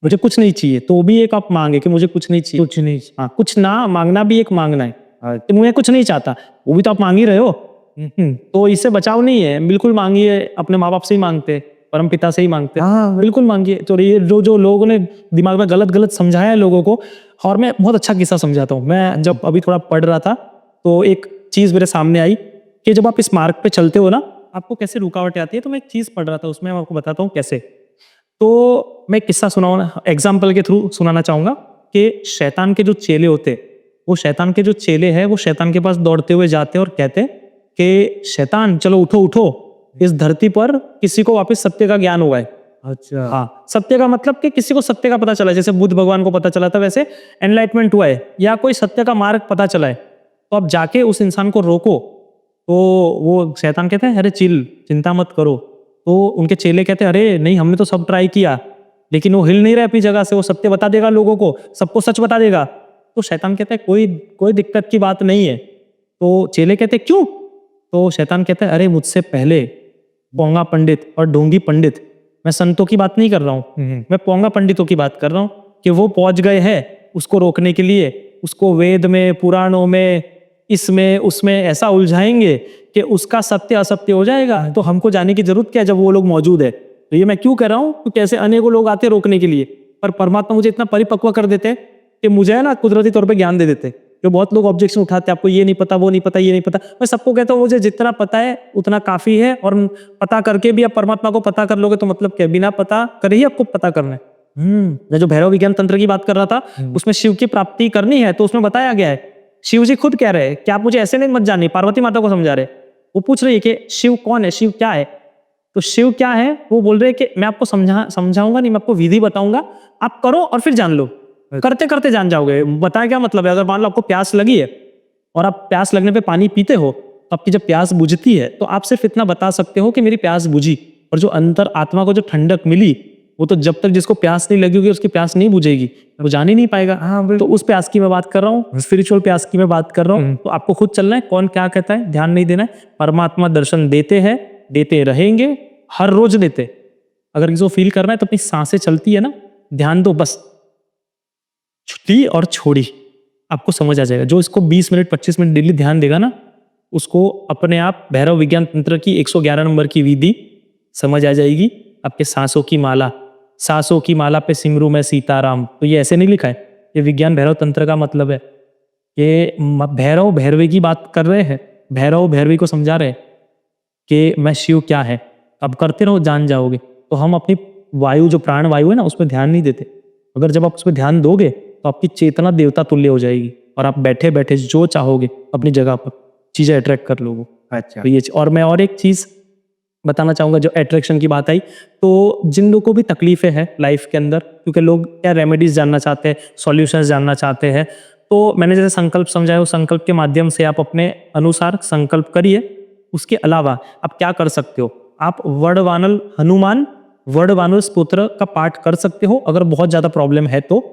मुझे कुछ नहीं चाहिए, तो भी एक आप मांगे कि मुझे कुछ नहीं चाहिए। कुछ नहीं। हाँ, कुछ ना मांगना भी एक मांगना है। तो मुझे कुछ नहीं चाहता, वो भी तो आप मांग ही रहे हो। तो इससे बचाव नहीं है, बिल्कुल मांगिए। अपने माँ बाप से ही मांगते, परम पिता से ही मांगते, हाँ, बिल्कुल मांगिए। तो ये जो लोगों ने दिमाग में गलत गलत समझाया है लोगों को, और मैं बहुत अच्छा किस्सा समझाता हूँ। मैं जब अभी थोड़ा पढ़ रहा था तो एक चीज मेरे सामने आई कि जब आप इस मार्ग पे चलते हो ना, आपको कैसे रुकावटें आती है। तो मैं एक चीज पढ़ रहा था, उसमें मैं आपको बताता हूँ कैसे। तो मैं एक किस्सा सुनाऊँ, एग्जाम्पल के थ्रू सुनाना चाहूंगा कि शैतान के जो चेले होते, वो शैतान के जो चेले हैं वो शैतान के पास दौड़ते हुए जाते और कहते कि शैतान चलो उठो उठो, इस धरती पर किसी को वापस सत्य का ज्ञान हुआ है। अच्छा। हाँ, सत्य का मतलब कि किसी को सत्य का पता चला है, जैसे बुद्ध भगवान को पता चला था वैसे एनलाइटमेंट हुआ है, या कोई सत्य का मार्ग पता चला है, तो आप जाके उस इंसान को रोको। तो वो शैतान कहते हैं अरे चिल, चिंता मत करो। तो उनके चेले कहते हैं अरे नहीं, हमने तो सब ट्राई किया, लेकिन वो हिल नहीं रहा अपनी जगह से, वो सत्य बता देगा लोगों को, सबको सच बता देगा। तो शैतान कहते हैं कोई दिक्कत की बात नहीं है। तो चेले कहते हैं क्यों? तो शैतान कहते हैं अरे मुझसे पहले पोंगा पंडित और ढोंगी पंडित, मैं संतों की बात नहीं कर रहा हूँ, मैं पोंगा पंडितों की बात कर रहा हूँ, कि वो पहुंच गए हैं उसको रोकने के लिए। उसको वेद में, पुराणों में, इसमें उसमें ऐसा उलझाएंगे कि उसका सत्य असत्य हो जाएगा। तो हमको जाने की जरूरत क्या है जब वो लोग मौजूद है। तो ये मैं क्यों कह रहा हूँ, क्योंकि ऐसे अनेकों लोग आते रोकने के लिए, पर परमात्मा मुझे इतना परिपक्व कर देते कि मुझे है ना कुदरती तौर पे ज्ञान दे देते। जो बहुत लोग ऑब्जेक्शन उठाते हैं, आपको ये नहीं पता, वो नहीं पता, ये नहीं पता, मैं सबको कहता हूँ मुझे जितना पता है उतना काफी है। और पता करके भी आप परमात्मा को पता कर लोगे तो मतलब क्या, बिना पता करे ही आपको पता करना है। मैं जो भैरव विज्ञान तंत्र की बात कर रहा था, उसमें शिव की प्राप्ति करनी है, तो उसमें बताया गया है, शिव जी खुद कह रहे हैं कि आप मुझे ऐसे नहीं मत जानिए, पार्वती माता को समझा रहे। वो पूछ रही है कि शिव कौन है, शिव क्या है। तो शिव क्या है वो बोल रहे हैं कि मैं आपको समझाऊंगा नहीं, मैं आपको विधि बताऊंगा, आप करो और फिर जान लो, करते करते जान जाओगे। बताया क्या मतलब है, अगर मान लो आपको प्यास लगी है और आप प्यास लगने पे पानी पीते हो, तो आपकी जब प्यास बुझती है तो आप सिर्फ इतना बता सकते हो कि मेरी प्यास बुझी। और जो अंतर आत्मा को जो ठंडक मिली, वो तो जब तक जिसको प्यास नहीं लगी होगी उसकी प्यास नहीं बुझेगी, वो जान ही नहीं पाएगा। हाँ, तो उस प्यास की मैं बात कर रहा हूँ, स्पिरिचुअल प्यास की मैं बात कर रहा हूँ। तो आपको खुद चलना है, कौन क्या कहता है ध्यान नहीं देना है। परमात्मा दर्शन देते हैं, देते रहेंगे, हर रोज देते। अगर किसी को फील करना है तो अपनी सांसें चलती है ना, ध्यान दो बस, ली और छोड़ी, आपको समझ आ जाएगा। जो इसको 20 मिनट 25 मिनट डेली ध्यान देगा ना, उसको अपने आप भैरव विज्ञान तंत्र की 111 नंबर की विधि समझ आ जाएगी। आपके सांसों की माला, सांसों की माला पे सिमरू में सीताराम, तो ये ऐसे नहीं लिखा है, ये विज्ञान भैरव तंत्र का मतलब है कि भैरव भैरवी की बात कर रहे हैं, भैरव भैरवी को समझा रहे हैं कि मैं शिव क्या है। अब करते रहो, जान जाओगे। तो हम अपनी वायु, जो प्राण वायु है ना, उस पर ध्यान नहीं देते। अगर जब आप उस पर ध्यान दोगे तो आपकी चेतना देवता तुल्य हो जाएगी और आप बैठे बैठे जो चाहोगे अपनी जगह पर चीजें अट्रैक्ट कर लोगे। अच्छा। तो ये और मैं और एक चीज बताना चाहूंगा, जो अट्रैक्शन की बात आई, तो जिन लोगों को भी तकलीफें हैं लाइफ के अंदर, क्योंकि लोग क्या रेमेडीज जानना चाहते हैं, सॉल्यूशंस जानना चाहते हैं, तो मैंने जैसे संकल्प समझाया, उस संकल्प के माध्यम से आप अपने अनुसार संकल्प करिए। उसके अलावा आप क्या कर सकते हो, आप वर्णवानल हनुमान वर्णवानल स्तोत्र का पाठ कर सकते हो। अगर बहुत ज्यादा प्रॉब्लम है तो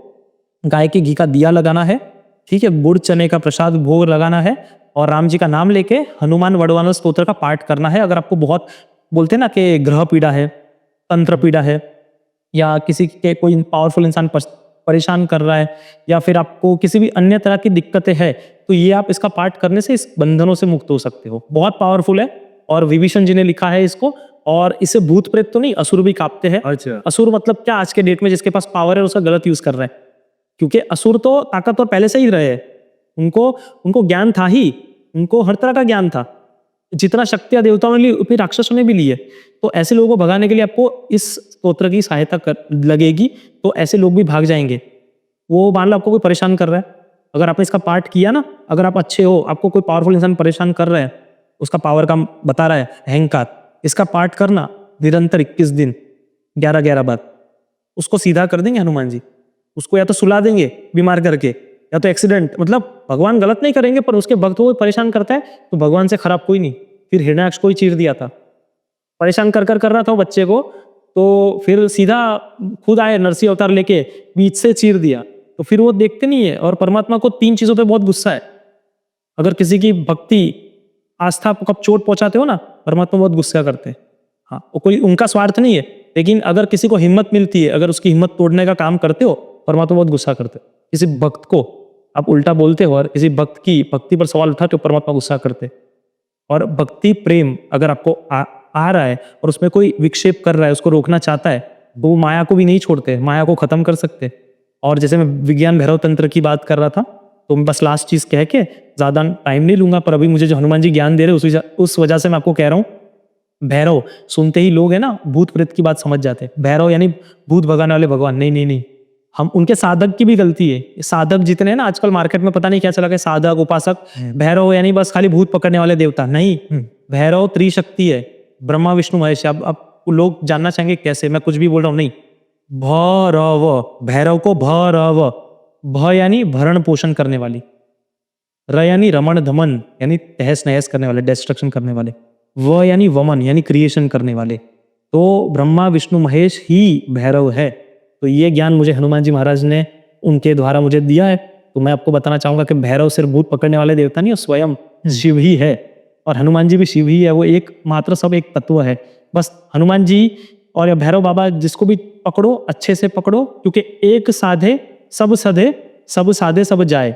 गाय के घी का दिया लगाना है, ठीक है, गुड़ चने का प्रसाद भोग लगाना है, और राम जी का नाम लेके हनुमान वरदान स्तोत्र का पाठ करना है। अगर आपको बहुत बोलते हैं ना कि ग्रह पीड़ा है, तंत्र पीड़ा है, या किसी के कोई पावरफुल इंसान परेशान कर रहा है, या फिर आपको किसी भी अन्य तरह की दिक्कतें हैं, तो ये आप इसका पाठ करने से इस बंधनों से मुक्त हो सकते हो। बहुत पावरफुल है और विभीषण जी ने लिखा है इसको। और इससे भूत प्रेत तो नहीं, असुर भी कांपते हैं। अच्छा। असुर मतलब क्या, आज के डेट में जिसके पास पावर है उसका गलत यूज कर रहा है, क्योंकि असुर तो ताकतवर पहले से ही रहे हैं। उनको ज्ञान था ही, उनको हर तरह का ज्ञान था। जितना शक्तियां देवताओं ने ली उतनी राक्षसों ने भी ली है। तो ऐसे लोगों को भगाने के लिए आपको इस स्तोत्र की सहायता लगेगी, तो ऐसे लोग भी भाग जाएंगे। वो मान लो आपको कोई परेशान कर रहा है, अगर आपने इसका पाठ किया ना, अगर आप अच्छे हो, आपको कोई पावरफुल इंसान परेशान कर रहा है, उसका पावर का बता रहा है अहंकार, इसका पाठ करना निरंतर 21 दिन 11-11 बार, उसको सीधा कर देंगे हनुमान जी। उसको या तो सुला देंगे बीमार करके, या तो एक्सीडेंट, मतलब भगवान गलत नहीं करेंगे, पर उसके भक्त को परेशान करता है तो भगवान से खराब कोई नहीं। फिर हिरण्याक्ष को ही चीर दिया था, परेशान कर रहा था वो बच्चे को, तो फिर सीधा खुद आए नरसिंह अवतार लेके, बीच से चीर दिया। तो फिर वो देखते नहीं है। और परमात्मा को 3 चीजों पे बहुत गुस्सा है। अगर किसी की भक्ति आस्था को कब चोट पहुंचाते हो ना, परमात्मा बहुत गुस्सा करते हैं। हाँ, वो कोई उनका स्वार्थ नहीं है, लेकिन अगर किसी को हिम्मत मिलती है, अगर उसकी हिम्मत तोड़ने का काम करते हो, परमात्मा बहुत गुस्सा करते हैं। किसी भक्त को आप उल्टा बोलते हो और किसी भक्त की भक्ति पर सवाल उठाते हो, परमात्मा गुस्सा करते हैं। और भक्ति प्रेम अगर आपको आ रहा है और उसमें कोई विक्षेप कर रहा है, उसको रोकना चाहता है, तो वो माया को भी नहीं छोड़ते, माया को खत्म कर सकते। और जैसे मैं विज्ञान भैरव तंत्र की बात कर रहा था, तो मैं बस लास्ट चीज कह के ज्यादा टाइम नहीं लूंगा, पर अभी मुझे जो हनुमान जी ज्ञान दे रहे हैं उस वजह से मैं आपको कह रहा हूँ। भैरव सुनते ही लोग है ना भूत प्रेत की बात समझ जाते हैं। भैरव यानी भूत भगाने वाले भगवान, नहीं नहीं नहीं, हम उनके साधक की भी गलती है। साधक जितने हैं ना आजकल मार्केट में, पता नहीं क्या चला गया, साधक उपासक। भैरव यानी बस खाली भूत पकड़ने वाले देवता नहीं, भैरव त्रिशक्ति है, ब्रह्मा विष्णु महेश। अब लोग जानना चाहेंगे कैसे, मैं कुछ भी बोल रहा हूँ, नहीं, भैरव, भैरव को भैरव, भ यानी भरण पोषण करने वाली, र यानी रमण धमन यानी तहस नहस करने वाले, डिस्ट्रक्शन करने वाले, व यानी वमन यानी क्रिएशन करने वाले। तो ब्रह्मा विष्णु महेश ही भैरव है। तो ये ज्ञान मुझे हनुमान जी महाराज ने उनके द्वारा मुझे दिया है। तो मैं आपको बताना चाहूंगा कि भैरव सिर्फ भूत पकड़ने वाले देवता नहीं, स्वयं शिव ही है, और हनुमान जी भी शिव ही है। वो एक मात्र सब एक तत्व है। बस हनुमान जी और या भैरव बाबा जिसको भी पकड़ो, अच्छे से पकड़ो, क्योंकि एक साधे सब सधे, सब साधे सब जाए।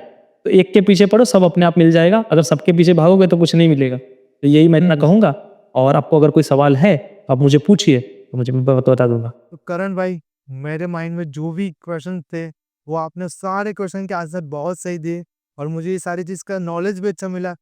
तो एक के पीछे पड़ो, सब अपने आप मिल जाएगा। अगर सबके पीछे भागोगे तो कुछ नहीं मिलेगा। तो यही मैं इतना कहूंगा। और आपको अगर कोई सवाल है तो आप मुझे पूछिए, तो मुझे मैं बता दूंगा। तो करण भाई, मेरे माइंड में जो भी क्वेश्चन थे वो आपने सारे क्वेश्चन के आंसर बहुत सही दिए, और मुझे ये सारी चीज़ का नॉलेज भी अच्छा मिला।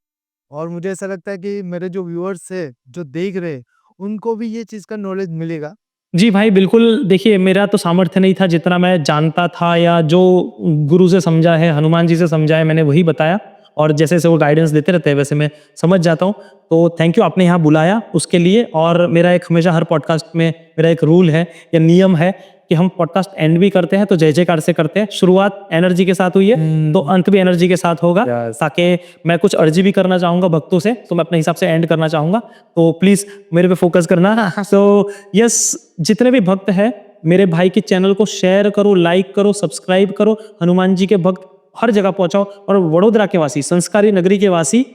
और मुझे ऐसा लगता है कि मेरे जो व्यूअर्स है, जो देख रहे हैं, उनको भी ये चीज़ का नॉलेज मिलेगा। जी भाई, बिल्कुल। देखिए, मेरा तो सामर्थ्य नहीं था, जितना मैं जानता था या जो गुरु से समझा है, हनुमान जी से समझा है, मैंने वही बताया। और जैसे जैसे वो गाइडेंस देते रहते हैं वैसे मैं समझ जाता हूँ। तो थैंक यू, आपने यहाँ बुलाया उसके लिए। और मेरा एक हमेशा हर पॉडकास्ट में मेरा एक रूल है या नियम है कि हम पॉडकास्ट एंड भी करते हैं तो जय जयकार से करते हैं। शुरुआत एनर्जी के साथ हुई है तो अंत भी एनर्जी के साथ होगा, ताकि मैं कुछ अर्जी भी करना चाहूंगा भक्तों से, तो मैं अपने हिसाब से एंड करना चाहूंगा। तो प्लीज मेरे पे फोकस करना। तो यस, जितने भी भक्त हैं मेरे भाई के चैनल को शेयर करो, लाइक करो, सब्सक्राइब करो। हनुमान जी के भक्त हर जगह पहुंचाओ, और वडोदरा के वासी, संस्कारी नगरी के वासी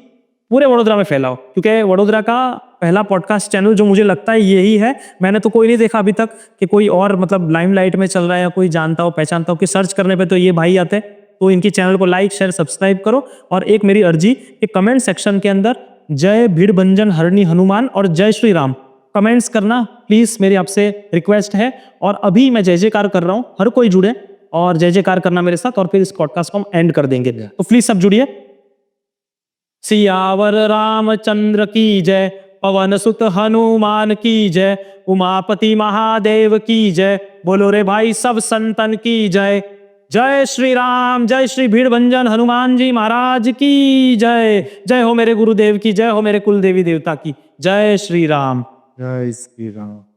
पूरे वडोदरा में फैलाओ, क्योंकि वडोदरा का पहला पॉडकास्ट चैनल जो मुझे लगता है यही है। मैंने तो कोई नहीं देखा अभी तक कि कोई और मतलब लाइमलाइट में चल रहा है या कोई जानता हो पहचानता हो, कि सर्च करने पे तो ये भाई आते हैं। तो इनकी चैनल को लाइक शेयर सब्सक्राइब करो। और एक मेरी अर्जी कि कमेंट सेक्शन के अंदर जय भीड़ भंजन हरणी हनुमान और जय श्री राम कमेंट्स करना प्लीज, मेरी आपसे रिक्वेस्ट है। और अभी मैं जय जयकार कर रहा हूँ, हर कोई जुड़े और जय जयकार करना मेरे साथ, और फिर इस पॉडकास्ट को हम एंड कर देंगे। तो प्लीज सब जुड़िए। सियावर रामचंद्र की जय, पवन सुत हनुमान की जय, उमापति महादेव की जय, बोलो रे भाई सब संतन की जय। जय श्री राम, जय श्री भीड़ भंजन हनुमान जी महाराज की जय। जय हो मेरे गुरुदेव की, जय हो मेरे कुल देवी देवता की। जय श्री राम। जय श्री राम।